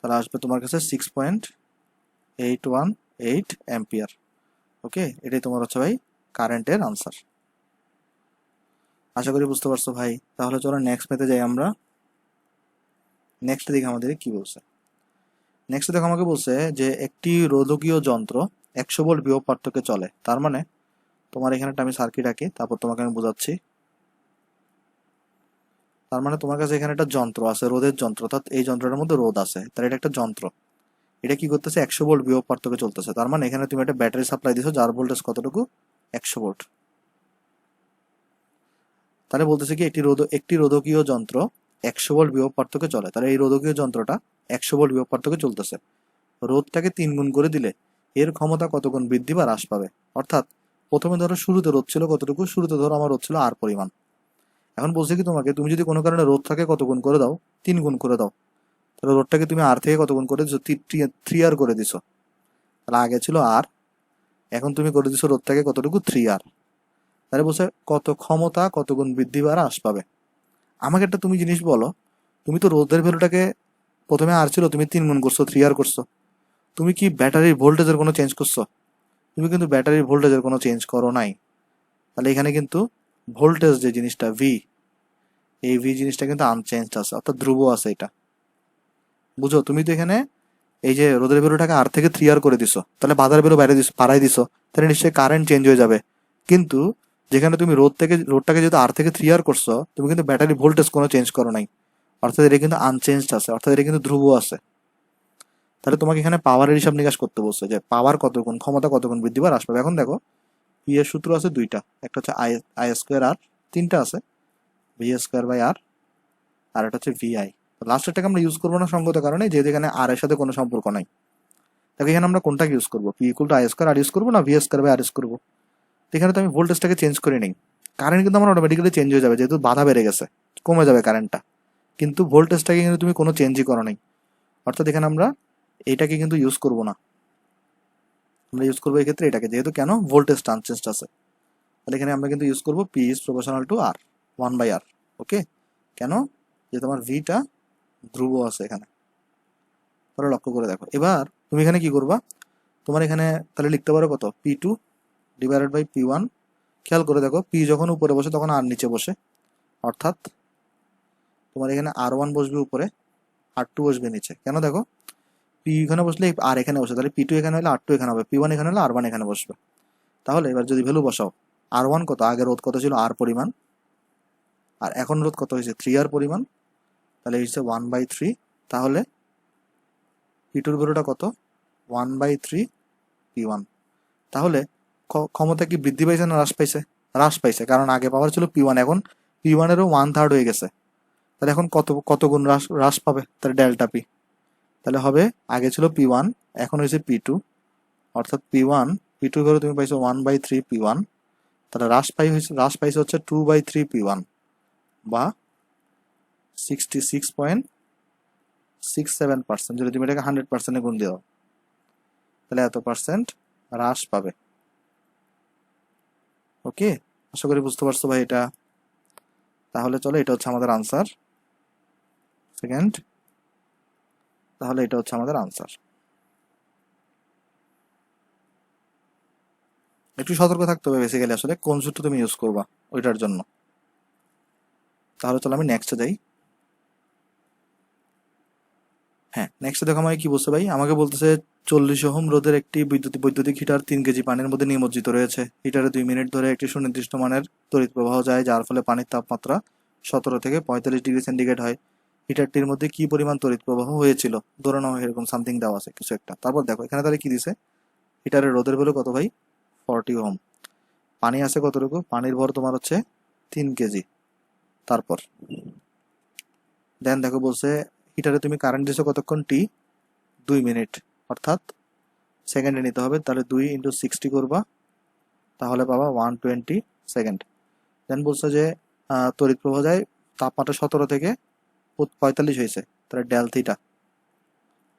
তাহলে আসবে তোমার কাছে 6.818 অ্যাম্পিয়ার। ওকে, এটাই তোমার হচ্ছে ভাই কারেন্টের আনসার। আশা করি বুঝতে পারছো ভাই। তাহলে চলো নেক্সট মেতে যাই আমরা। নেক্সট দেখে আমাদের কি বলছে। নেক্সট দেখো আমাকে বলছে যে একটি রোধকীয় যন্ত্র 100 ভোল্ট বিভব পার্থক্যে চলে। তার মানে তোমার এখানে একটা আমি সার্কিট আঁকি, তারপর তোমাকে আমি বোঝাচ্ছি। তার মানে তোমার কাছে এখানে একটা যন্ত্র আছে, রোধের যন্ত্র, অর্থাৎ এই যন্ত্রটার মধ্যে রোধ আছে, তার এটা একটা যন্ত্র। এটা কি করতেছে, 100 ভোল্ট বিভব পার্থক্যে চলতেছে। তার মানে এখানে তুমি একটা ব্যাটারি সাপ্লাই দিছো যার ভোল্টেজ কতটুকু, 100 ভোল্ট। তাহলে বলতেছে কি একটি রোধকীয় যন্ত্র 100 ভোল্ট বিভব পার্থক্যে চলে। তাহলে এই রোধকীয় যন্ত্রটা 100 ভোল্ট বিভব পার্থক্যে চলতেছে। রোধটাকে 3 গুণ করে দিলে এর ক্ষমতা কত গুণ বৃদ্ধি বা হ্রাস পাবে। অর্থাৎ প্রথমে ধরো শুরুতে রোধ ছিল কতটুকু, শুরুতে ধরো আমার রোধ ছিল আর পরিমাণ। এখন বলছে কি তোমাকে, তুমি যদি কোনো কারণে রোধটাকে কত গুণ করে দাও, 3 গুণ করে দাও। তাহলে রোধটাকে তুমি আর থেকে কত গুণ করে দিছো, 3 আর করে দিছো। তাহলে আগে ছিল আর, এখন তুমি করে দিছো রোধটাকে কতটুকু, 3 আর। তাহলে বলছে কত ক্ষমতা কত গুণ বৃদ্ধি বা হ্রাস পাবে। আমাকে একটা তুমি জিনিস বলো, তুমি তো রোধের ভ্যালুটাকে প্রথমে আর ছিল, তুমি 3 গুণ করছো, 3 আর করছো। তুমি কি ব্যাটারির ভোল্টেজের কোনো চেঞ্জ করছো? তুমি কিন্তু ব্যাটারির ভোল্টেজের কোনো চেঞ্জ করো নাই। তাহলে এখানে কিন্তু ভোল্টেজ যে জিনিসটা ভি, এই ভি জিনিসটা কিন্তু আনচেঞ্জড আছে, অর্থাৎ ধ্রুব আছে এটা। বুঝো, তুমি তো এখানে এই যে রোদের ভ্যালুটাকে আর থেকে 3 আর করে দিছো, তাহলে বাধার ভ্যালু বাড়াই দিছো, তাহলে নিশ্চয়ই কারেন্ট চেঞ্জ হয়ে যাবে। কিন্তু যেখানে তুমি রোডটাকে যেহেতু আর থেকে 3 আর করছো, তুমি কিন্তু ব্যাটারি ভোল্টেজ কোনো চেঞ্জ করো নাই, অর্থাৎ এটা কিন্তু আনচেঞ্জড আছে, অর্থাৎ এটা কিন্তু ধ্রুব আছে। তাহলে তোমাকে এখানে পাওয়ারের হিসাব নিকাশ করতে বলছে যে পাওয়ার কত গুণ, ক্ষমতা কত গুণ বৃদ্ধি বা হ্রাস পাবে। এখন দেখো পি এর সূত্র আছে দুইটা, একটা হচ্ছে আই আই স্কোয়ার আর, তিনটা আছে ভি স্কোয়ার বাই আর, আর একটা হচ্ছে ভিআই। লাস্টেরটাকে আমরা ইউজ করবো না সঙ্গত কারণে, যেহেতু এখানে আর এর সাথে কোনো সম্পর্ক নাই। তাহলে এখানে আমরা কোনটাকে ইউজ করবো, P equal to I square R use করবো না V square by R use করবো। এখানে তো আমি ভোল্টেজটাকে চেঞ্জ করে নিই, কারেন্ট কিন্তু আমার অটোমেটিক্যালি চেঞ্জ হয়ে যাবে, যেহেতু বাধা বেড়ে গেছে, কমে যাবে কারেন্টটা। কিন্তু ভোল্টেজটাকে কিন্তু তুমি কোনো চেঞ্জই করো নাই, অর্থাৎ এখানে আমরা এইটাকে কিন্তু ইউজ করবো না। আমরা ইউজ করবো এক্ষেত্রে এটাকে, যেহেতু কেন ভোল্টেজটা আনচেঞ্জড আছে। তাহলে এখানে আমরা কিন্তু ইউজ করবো P is proportional to R, 1/r। Okay, কেন, যে তোমার ভিটা ধ্রুব আছে এখানে। তাহলে লক্ষ্য করে দেখো, এবার তুমি এখানে কি করবা, তোমার এখানে তাহলে লিখতে পারো কত, P2 ডিভাইডেড বাই P1। খেয়াল করে দেখো, P যখন উপরে বসে তখন আর নিচে বসে, অর্থাৎ তোমার এখানে R1 বসবে উপরে, R2 বসবে নিচে। কেন দেখো, P এখানে বসলে আর এখানে বসে, তাহলে P2 এখানে হলে R2 এখানে হবে, P1 এখানে হলে R1 এখানে বসবে। তাহলে এবার যদি ভ্যালু বসাও, R1 কত, আগে রোধ কত ছিল R পরিমাণ, আর এখন রোধ কত হয়েছে 3R পরিমাণ, তাহলে এই হচ্ছে 1/3। তাহলে P2 এর ভ্যালুটা কত, 1/3 P1। তাহলে ক্ষমতা কি বৃদ্ধি পাইছে না হ্রাস পাইছে? হ্রাস পাইছে, কারণ আগে পাওয়ার ছিল P1, এখন P1 এরও 1/3 হয়ে গেছে। তাহলে এখন কত কত গুণ হ্রাস পাবে, তাহলে ডেল্টা পি। তাহলে হবে, আগে ছিল P1, এখন হয়েছে P2, অর্থাৎ P2 ভ্যালু তুমি পাইছো 1/3 P1, তাহলে হ্রাস পাইছে হচ্ছে 2/3 P1 বা 66.67%। যদি তুমি এটাকে 100% গুণ দিয়ে দাও, তাহলে এত পার্সেন্ট হ্রাস পাবে। ওকে, আশা করি বুঝতে পারছো ভাই এটা। তাহলে চলো, এটা হচ্ছে আমাদের আনসার সেকেন্ড। তাহলে এটা হচ্ছে আমাদের আনসার। একটু সতর্ক থাকতে হবে বেসিক্যালি, আসলে কোন সূত্র তুমি ইউজ করবা ওইটার জন্য। তাহলে চলো আমি নেক্সটে যাই। হ্যাঁ, নেক্সটে দেখো আমাকে কি বলছে ভাই, আমাকে বলতেছে 40 ওহম রোধের একটি বৈদ্যুতিক হিটার 3 কেজি পানির মধ্যে নিমজ্জিত রয়েছে। হিটারে 2 মিনিট ধরে একটি সুনির্দিষ্ট মানের তড়িৎ প্রবাহ যায়, যার ফলে পানির তাপমাত্রা 17 থেকে 45 ডিগ্রি সেন্টিগ্রেড হয়। হিটারটির মধ্যে কি পরিমাণ তড়িৎ প্রবাহ হয়েছিল, ধরে নাও এরকম সামথিং দেওয়া আছে কিছু একটা। তারপর দেখো এখানে তাহলে কি দিছে, হিটারের রোধের ভ্যালু কত ভাই, 40 ওহম। পানি আছে কতটুকু, পানির ভর তোমার হচ্ছে 3 কেজি। তারপর দেন দেখো বলছে হিটারে তুমি কারেন্ট দিছো কতক্ষণ, টি 2 মিনিট, অর্থাৎ সেকেন্ডে নিতে হবে। তাহলে 2 × 60 করবা, তাহলে পাবা 120 সেকেন্ড। দেন বলছে যে তড়িৎ প্রবাহ যায় তাপমাত্রা 17 থেকে 45 হয়েছে, তাহলে ডেল থিটা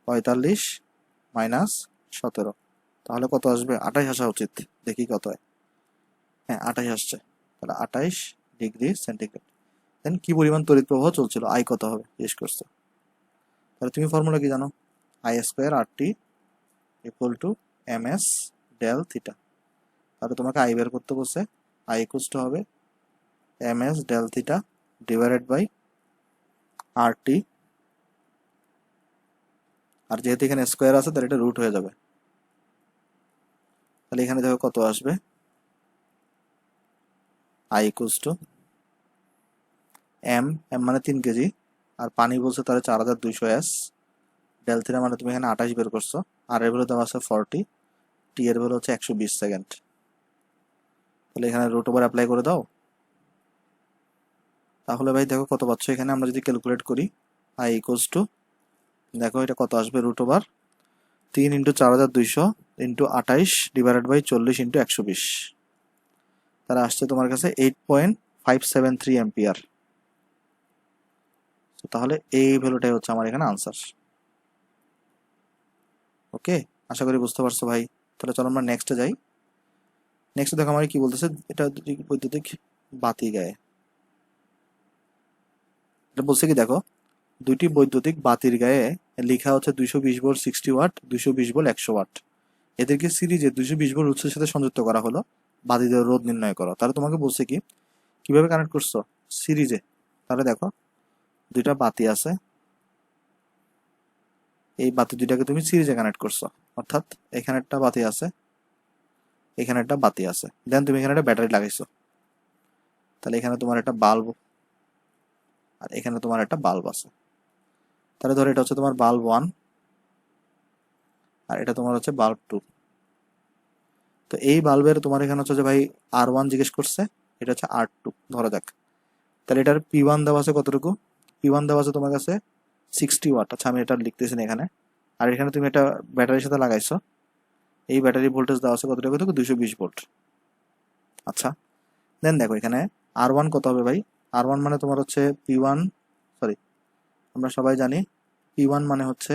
45 মাইনাস 17, তাহলে কত আসবে, 28 আসা উচিত। দেখি কত হয়, হ্যাঁ 28 আসছে, তাহলে 28 ডিগ্রি সেন্টিগ্রেড। দেন কি পরিমাণ তড়িৎ প্রবাহ চলছিল, আই কত হবে জিজ্ঞেস করছে। তাহলে তুমি ফর্মুলা কি জানো, I²RT = MS ডেল থিটা। তাহলে তোমাকে আই বের করতে বলছে, আই ইকুয়ালস হবে MS del theta divided by RT, আর যেহেতু এখানে স্কোয়ার আছে তাহলে এটা রুট হয়ে যাবে। তাহলে এখানে দেখো কত আসবে, আই ইকুয়ালস এম মানে 3 কেজি, আর পানি বলছে তাহলে 4200 S, ডেল থিটা মানে তুমি এখানে 28 বের করছো, আর এর ভ্যালু দেওয়া আছে 40, টি এর ভ্যালু হচ্ছে 120 সেকেন্ড। তাহলে এখানে রুট ওভার অ্যাপ্লাই করে দাও। তাহলে ভাই দেখো কত পাচ্ছ এখানে, আমরা যদি ক্যালকুলেট করি, আই ইকুয়ালস দেখো এটা কত আসবে, রুট ওভার 3 × 4200 × 28 ডিভাইডেড বাই 40 × 120, তারা আসছে তোমার কাছে 8.573 অ্যাম্পিয়ার। তাহলে এই ভ্যালুটাই হচ্ছে আমার এখানে আনসার। ওকে, আশা করি বুঝতে পারছো ভাই। তাহলে চলো আমরা নেক্সটে যাই। নেক্সট দেখো আমার কি বলতেছে, এটা বৈদ্যুতিক বাতি গায়ে। এটা বলছে কি দেখো, দুইটি বৈদ্যুতিক বাতির গায়ে লেখা হচ্ছে 220 ভোল্ট 60 ওয়াট, 220 ভোল্ট 100 ওয়াট। এদেরকে সিরিজে 220 ভোল্ট উৎসের সাথে সংযুক্ত করা হলো, বাতিদের রোধ নির্ণয় করো। তাহলে তোমাকে বলছে কি, কিভাবে কানেক্ট করছো, সিরিজে। তাহলে দেখো দুইটা বাতি আছে, এই বাতি দুইটাকে তুমি সিরিজে কানেক্ট করছো, অর্থাৎ এখানে একটা বাতি আছে, এখানে একটা বাতি আছে, দেন তুমি এখানে একটা ব্যাটারি লাগাইছো। তাহলে এখানে তোমার একটা বাল্ব, আর এখানে তোমার একটা বাল্ব আছে। তাহলে ধরো এটা হচ্ছে তোমার বাল্ব 1, আর এটা তোমার হচ্ছে বাল্ব 2। তো এই বাল্বের তোমার এখানে হচ্ছে যে ভাই R1 জিজ্ঞেস করছে, এটা হচ্ছে R2 ধরা যাক। তাহলে এটার P1 দেওয়া আছে কতটুকু, P1 দেওয়া আছে তোমার কাছে 60 ওয়াট। আচ্ছা আমি এটা লিখতেছি না এখানে। আর এখানে তুমি এটা ব্যাটারির সাথে লাগাইছো, এই ব্যাটারি ভোল্টেজ দেওয়া আছে কতটুকু, 220 ভোল্ট। আচ্ছা দেন দেখো এখানে R1 কত হবে ভাই, R1 মানে তোমার হচ্ছে P1, সরি আমরা সবাই জানি P1 মানে হচ্ছে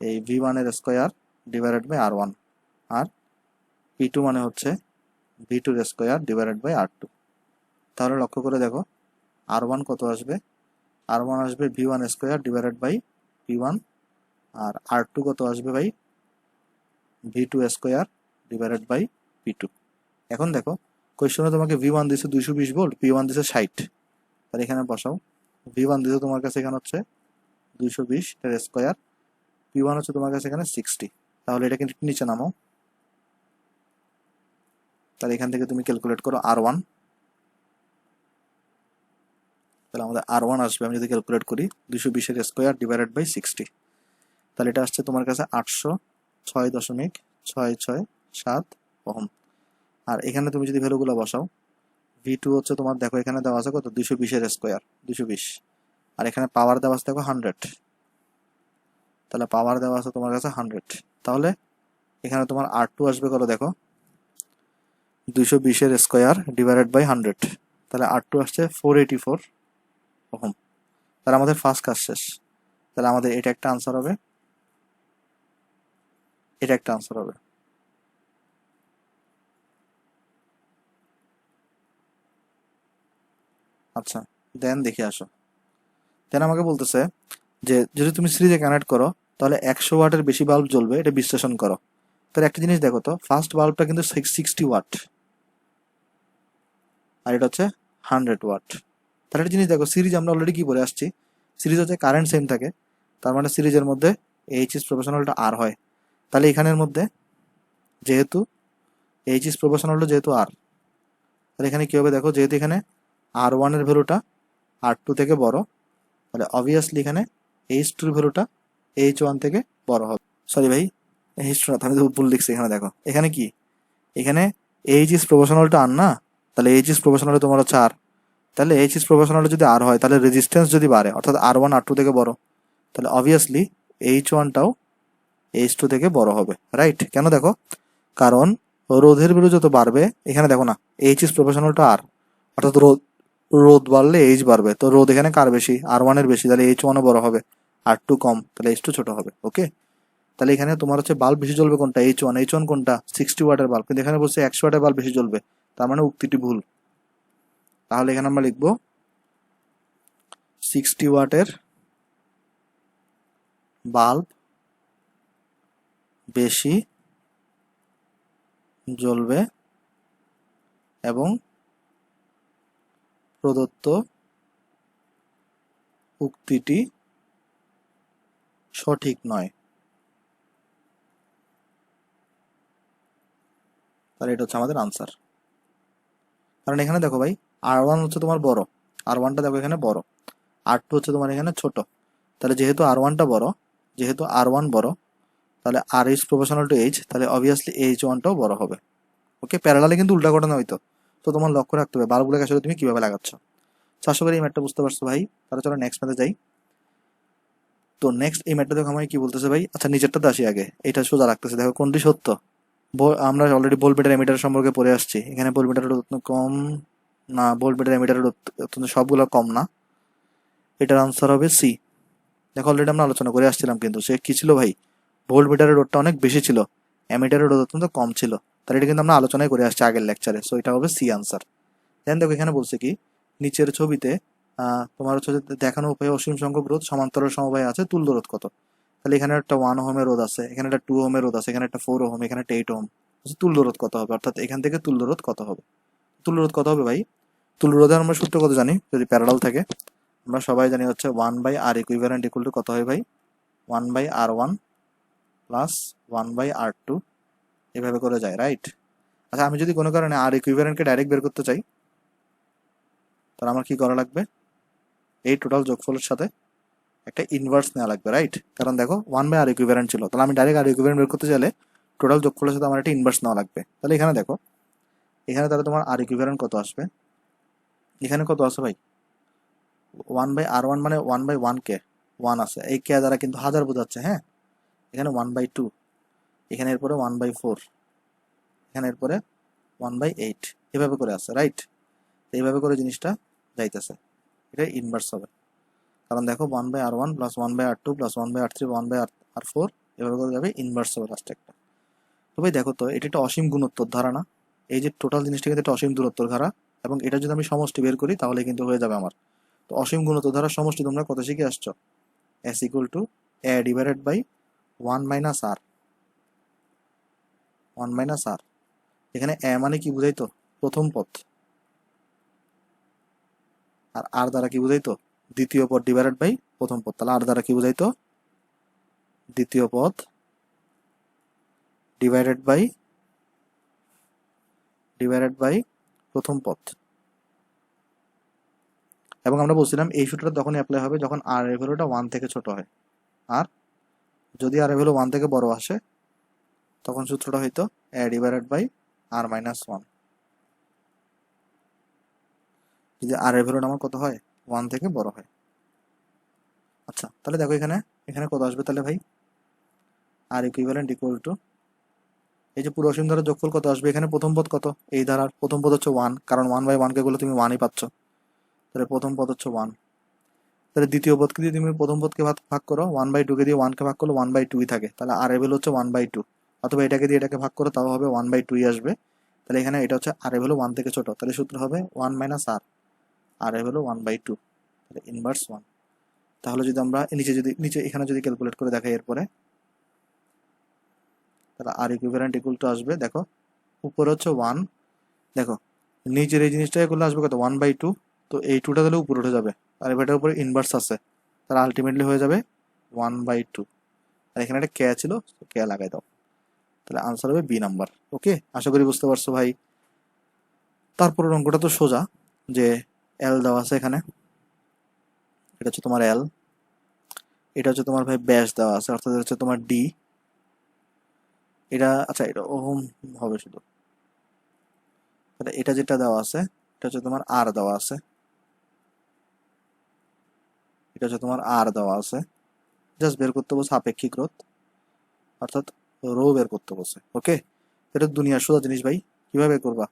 এই V1 এর square divided by R1, R P2 মানে হচ্ছে V2 এর স্কোয়ার ডিভাইডেড বাই R2। তাহলে লক্ষ্য করে দেখো R1 কত আসবে, R1 আসবে V1 square divided by P1 R R2 কত আসবে ভাই V2 square divided by P2। এখন দেখো কোয়েশ্চনে তোমাকে V1 দিছে 220 ভোল্ট, P1 দিছে 60, তাহলে এখানে বসাও। V1 দিছে তোমার কাছে এখানে হচ্ছে 220 এর স্কয়ার, P1 হচ্ছে তোমার কাছে এখানে 60, তাহলে এটা কিন্তু নিচে নামাও। তাহলে এখান থেকে তুমি ক্যালকুলেট করো R1, তাহলে আমাদের R1 আসবে, আমি যদি ক্যালকুলেট করি 220 এর স্কয়ার ডিভাইডেড বাই 60, তাহলে এটা আসছে তোমার কাছে 806.667 ওহম। আর এখানে তুমি যদি ভ্যালুগুলো বসাও, V2 হচ্ছে তোমার দেখো এখানে দেওয়া আছে কত 220 এর স্কয়ার 220, আর এখানে পাওয়ার দেওয়া আছে দেখো 100, তাহলে পাওয়ার দেওয়া আছে তোমার কাছে 100, তাহলে এখানে তোমার R2 আসবে কত দেখো 220 এর স্কয়ার ডিভাইডেড বাই 100, তাহলে R2 আসছে 484 ওহম। তাহলে আমাদের ফার্স্ট কাজ শেষ, তাহলে আমাদের এটা একটা আনসার হবে, এটা একটা আনসার হবে। আচ্ছা দেন দেখে আসো। দেন আমাকে বলতেছে যে যদি তুমি সিরিজে কানেক্ট করো তাহলে 100 ওয়াটের বেশি বাল্ব জ্বলবে, এটা বিশ্লেষণ করো। তাহলে একটা জিনিস দেখো তো, ফার্স্ট বাল্বটা কিন্তু 60 ওয়াট আর এটা হচ্ছে 100 ওয়াট। তাহলে একটা জিনিস দেখো, সিরিজ আমরা অলরেডি কি পড়ে আসছি, সিরিজ হচ্ছে কারেন্ট সেম থাকে, তার মানে সিরিজের মধ্যে এইচ ইজ প্রপোর্শনাল টু আর হয়। তাহলে এখানের মধ্যে যেহেতু এইচ ইজ প্রপোর্শনাল টু যেহেতু আর, তাহলে এখানে কি হবে দেখো, যেহেতু এখানে R1 এর ভ্যালুটা R2 থেকে বড়, তাহলে অবভিয়াসলি এখানে H2 এর ভ্যালুটা H1 থেকে বড় হবে। সরি ভাই, H2 না, আমি তো ভুল লিখছি, এখানে দেখো এখানে কি, এখানে H ইজ প্রপোর্শনাল টু আর না, তাহলে H ইজ প্রপোর্শনাল টু তোমার হচ্ছে আর, তাহলে H ইজ প্রপোর্শনাল টু যদি আর হয় তাহলে রেজিস্ট্যান্স যদি বাড়ে অর্থাৎ R1 R2 থেকে বড়, তাহলে অবভিয়াসলি H1টাও H2 থেকে বড় হবে, রাইট? কেন দেখো, কারণ রোধের ভ্যালু যত বাড়বে, এখানে দেখো না H ইজ প্রপোর্শনাল টু আর, অর্থাৎ রোধ বাড়লে H বাড়বে, তো রোধ এখানে কার বেশি, R1 এর বেশি, তাহলে H1ও বড় হবে, R2 কম, তাহলে H2 ছোট হবে। ওকে, তাহলে এখানে তোমার হচ্ছে বাল্ব বেশি জ্বলবে কোনটা, H1 কোনটা 60 ওয়াটের বাল্ব, কিন্তু এখানে বলছে 100 ওয়াটের বাল্ব বেশি জ্বলবে, তার মানে উক্তিটি ভুল। তাহলে এখানে আমরা লিখবো 60 ওয়াটের বাল্ব বেশি জ্বলবে এবং প্রদত্ত উক্তিটি সঠিক নয়। তাহলে এটা হচ্ছে আমাদের আনসার। কারণ এখানে দেখো ভাই, R1 হচ্ছে তোমার বড়, R1টা দেখো এখানে বড়, R2 হচ্ছে তোমার এখানে ছোট, তাহলে যেহেতু R1টা বড়, যেহেতু R1 বড়, তাহলে R is proportional two H, তাহলে অবভিয়াসলি H1টাও বড় হবে। ওকে, প্যারালালে কিন্তু উল্টা ঘটনা হইতো, তো তোমার লক্ষ্য রাখতে হবে বাল্বগুলোকে আসলে তুমি কিভাবে লাগাচ্ছ। আশা করি এই ম্যাটটা বুঝতে পারছো ভাই। তাহলে চলো নেক্সট ম্যাথে যাই। তো নেক্সট এই ম্যাটটা দেখো আমাকে কি বলতেছে ভাই, আচ্ছা নিচেরটাতে আসি আগে, এটা সোজা রাখতেছে, দেখো কোনটি সত্য। আমরা অলরেডি ভোল্টমিটার এমিটার সম্পর্কে পড়ে আসছি, এখানে ভোল্টমিটারের কম না, ভোল্টমিটার এমিটারের অত্যন্ত সবগুলো কম না, এটার আনসার হবে সি। দেখো অলরেডি আমরা আলোচনা করে আসছিলাম, কিন্তু সে কি ছিল ভাই, ভোল্টমিটারের রোধটা অনেক বেশি ছিল, এমিটারের রোধ অত্যন্ত কম ছিল, তাহলে এটা কিন্তু আমরা আলোচনায় করে আসছি আগের লেকচারে, সো এটা হবে সি আনসার। দেন দেখো এখানে বলছে কি, নিচের ছবিতে তোমার হচ্ছে যে দেখানো উপায়ে অসীম সংখ্যক রোধ সমান্তরাল সমবায় আছে, তুল্য রোধ কত। তাহলে এখানে একটা 1 ওহমের রোধ আছে, এখানে একটা 2 ওহমের রোধ আছে, এখানে একটা 4 ওহম, এখানে একটা 8 ওহম, তুল্য রোধ কত হবে, অর্থাৎ এখান থেকে তুল্য রোধ কত হবে। তুল্য রোধ কত হবে ভাই, তুল্য রোধের আমরা সূত্র কত জানি, যদি প্যারালাল থাকে আমরা সবাই জানি হচ্ছে 1/R ইকুইভ্যালেন্ট ইকুয়াল টু কত হয় ভাই, 1/R1 প্লাস 1/R2, এভাবে করে যায়, রাইট? আচ্ছা আমি যদি কোনো কারণে আর ইকুইভ্যালেন্টকে ডাইরেক্ট বের করতে চাই, তাহলে আমার কি করা লাগবে, এই টোটাল যোগফলের সাথে একটা ইনভার্স নেওয়া লাগবে, রাইট? কারণ দেখো 1/R ইকুইভ্যালেন্ট ছিল, তাহলে আমি ডাইরেক্ট আর ইকুইভ্যালেন্ট বের করতে চাইলে টোটাল যোগফলের সাথে আমার একটা ইনভার্স নেওয়া লাগবে। তাহলে এখানে দেখো, এখানে তাহলে তোমার আর ইকুইভ্যালেন্ট কত আসবে, এখানে কত আছে ভাই, 1/R1 মানে 1/1 কে 1 আছে, এই কে দ্বারা কিন্তু হাজার বোঝাচ্ছে, হ্যাঁ, এখানে 1/2, এখানে এরপরে 1/4, এখানে এরপরে 1/8, এভাবে করে আছে, রাইট? এইভাবে করে জিনিসটা যাইতেছে, এটা ইনভার্স হবে, কারণ দেখো 1/R1 plus 1/R2 plus 1/R3 1/R4, এভাবে করে যাবে, ইনভার্স হবে লাস্টে একটা। তো ভাই দেখো তো, এটা একটা অসীম গুণোত্তর ধারা না, এই যে টোটাল জিনিসটা কিন্তু একটা অসীম দূরত্বর ধারা, এবং এটা যদি আমি সমষ্টি বের করি তাহলে কিন্তু হয়ে যাবে আমার। তো অসীম গুণোত্তর ধারার সমষ্টি তোমরা কত শিখে আসছো, S equal to A divided by 1 minus R, 1 minus R. এখানে এ মানে কি বুঝাইতো? প্রথম পদ। আর আর দ্বারা কি বুঝাইতো? দ্বিতীয় পদ ডিভাইডেড বাই প্রথম পদ। তাহলে আর দ্বারা কি বুঝাইতো? দ্বিতীয় পদ ডিভাইডেড বাই প্রথম পদ। এবং আমরা বলছিলাম এই সূত্রটা তখনই অ্যাপ্লাই হবে যখন আর এর ভ্যালুটা 1 থেকে ছোট হয়। আর যদি আর এর ভ্যালু 1 থেকে বড় আসে তখন সূত্রটা হয়তো এ ডিভাইডেড বাই আর মাইনাস 1। যদি আর এর ভ্যালুটা আমার কত হয়? 1 থেকে বড় হয়। আচ্ছা, তাহলে দেখো এখানে এখানে কত আসবে তাহলে ভাই? আর ইকুইভ্যালেন্ট ইকুয়াল টু, এই যে পুরো অসীম ধারার যোগফল কত আসবে? এখানে প্রথম পদ কত? এই ধারার প্রথম পদ হচ্ছে 1, কারণ 1 বাই 1 কে গুলো তুমি 1ই পাচ্ছ। তাহলে প্রথম পদ হচ্ছে 1। তাহলে দ্বিতীয় পদকে দিয়ে তুমি প্রথম পদকে ভাগ করো, 1/2 কে দিয়ে 1 কে ভাগ করলে 1/2ই থাকে। তাহলে আর এর ভ্যালু হচ্ছে 1/2। অথবা এটাকে দিয়ে এটাকে ভাগ করো, তাও হবে 1/2ই আসবে। তাহলে এখানে এটা হচ্ছে আর এর ভ্যালু 1 থেকে ছোট, তাহলে সূত্র হবে 1 মাইনাস আর, আর এর ভ্যালু 1/2, তাহলে ইনভার্স 1। তাহলে যদি আমরা নিচে এখানে যদি ক্যালকুলেট করে দেখাই এরপরে, তাহলে আর ইকুইভ্যালেন্ট ইকুয়াল টু আসবে, দেখো উপরে হচ্ছে 1, দেখো নিচের এই জিনিসটাকে করলে আসবে কত? 1/2। তো এই 2টা তাহলে উপরে উঠে যাবে, আর এটার উপরে ইনভার্স আছে, তাহলে আলটিমেটলি হয়ে যাবে 1/2। আর এখানে একটা কে ছিল, কে লাগাই দাও, তাহলে আনসার হবে বি নাম্বার। ওকে, আশা করি বুঝতে পারছো ভাই। তারপরের অঙ্কটা তো সোজা, যে এল দেওয়া আছে এখানে, এটা হচ্ছে তোমার এল, এটা হচ্ছে তোমার ভাই ব্যাস দেওয়া আছে, অর্থাৎ হচ্ছে তোমার ডি। এটা আচ্ছা, এটা ওহম হবে শুধু। তাহলে এটা যেটা দেওয়া আছে এটা হচ্ছে তোমার আর দেওয়া আছে, এটা হচ্ছে তোমার আর দেওয়া আছে। জাস্ট বের করতে বলছে আপেক্ষিক রোধ, অর্থাৎ রো বের করতে বলছে। ওকে, এটা দুনিয়ার সোজা জিনিস ভাই, কিভাবে বের করবা?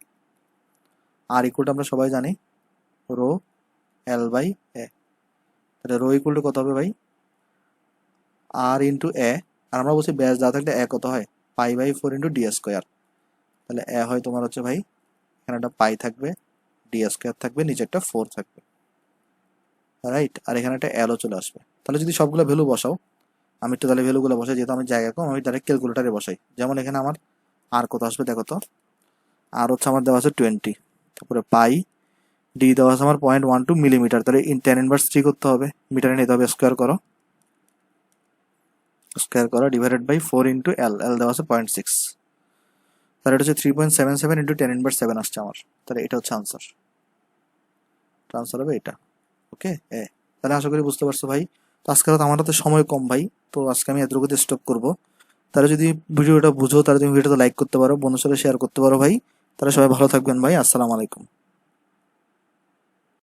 আর ইকুয়ালটা আমরা সবাই জানি রো এল বাই এ। তাহলে রো ইকুয়াল টু কত হবে ভাই? আর ইন্টু এ, আর আমরা বলছি ব্যাস দেওয়া থাকলে এ কত হয়? পাই/4 ইন্টু ডি স্কোয়ার। তাহলে এ হয় তোমার হচ্ছে ভাই, এখানে একটা পাই থাকবে, ডি স্কোয়ার থাকবে, নিচে একটা 4 থাকবে, রাইট। আর এখানে একটা এলও চলে আসবে। তাহলে যদি সবগুলো ভ্যালু বসাও, আমি একটু তাহলে ভ্যালুগুলো বসাই, যেহেতু আমি জায়গা কম আমি ডাইরেক্ট ক্যালকুলেটারে বসাই। যেমন এখানে আমার আর কত আসবে দেখো তো, আর হচ্ছে আমার দেওয়া আছে 20, তারপরে পাই, ডি দেওয়া আছে আমার 0.12 মিলিমিটার, তাহলে tan ইনভার্স 3 করতে হবে, মিটারে নিতে হবে, স্কোয়ার করো ডিভাইডেড বাই 4 ইন্টু এল, এল দেওয়া আছে 0.6, তাহলে এটা হচ্ছে 3.77 ইন্টু tan ইনভার্স 7 আসছে আমার। তাহলে এটা হচ্ছে আনসার, আনসার হবে এটা। ওকে, তাহলে আশা করি বুঝতে পারছো ভাই। তো আজকে আমার হাতে সময় কম ভাই, তো আজকে আমি এতটুকুতে স্টপ করবো। তাহলে যদি ভিডিওটা বুঝো, তাহলে তুমি ভিডিওটা লাইক করতে পারো, বন্ধুর সাথে শেয়ার করতে পারো ভাই। তাহলে সবাই ভালো থাকবেন ভাই, আসসালামু আলাইকুম।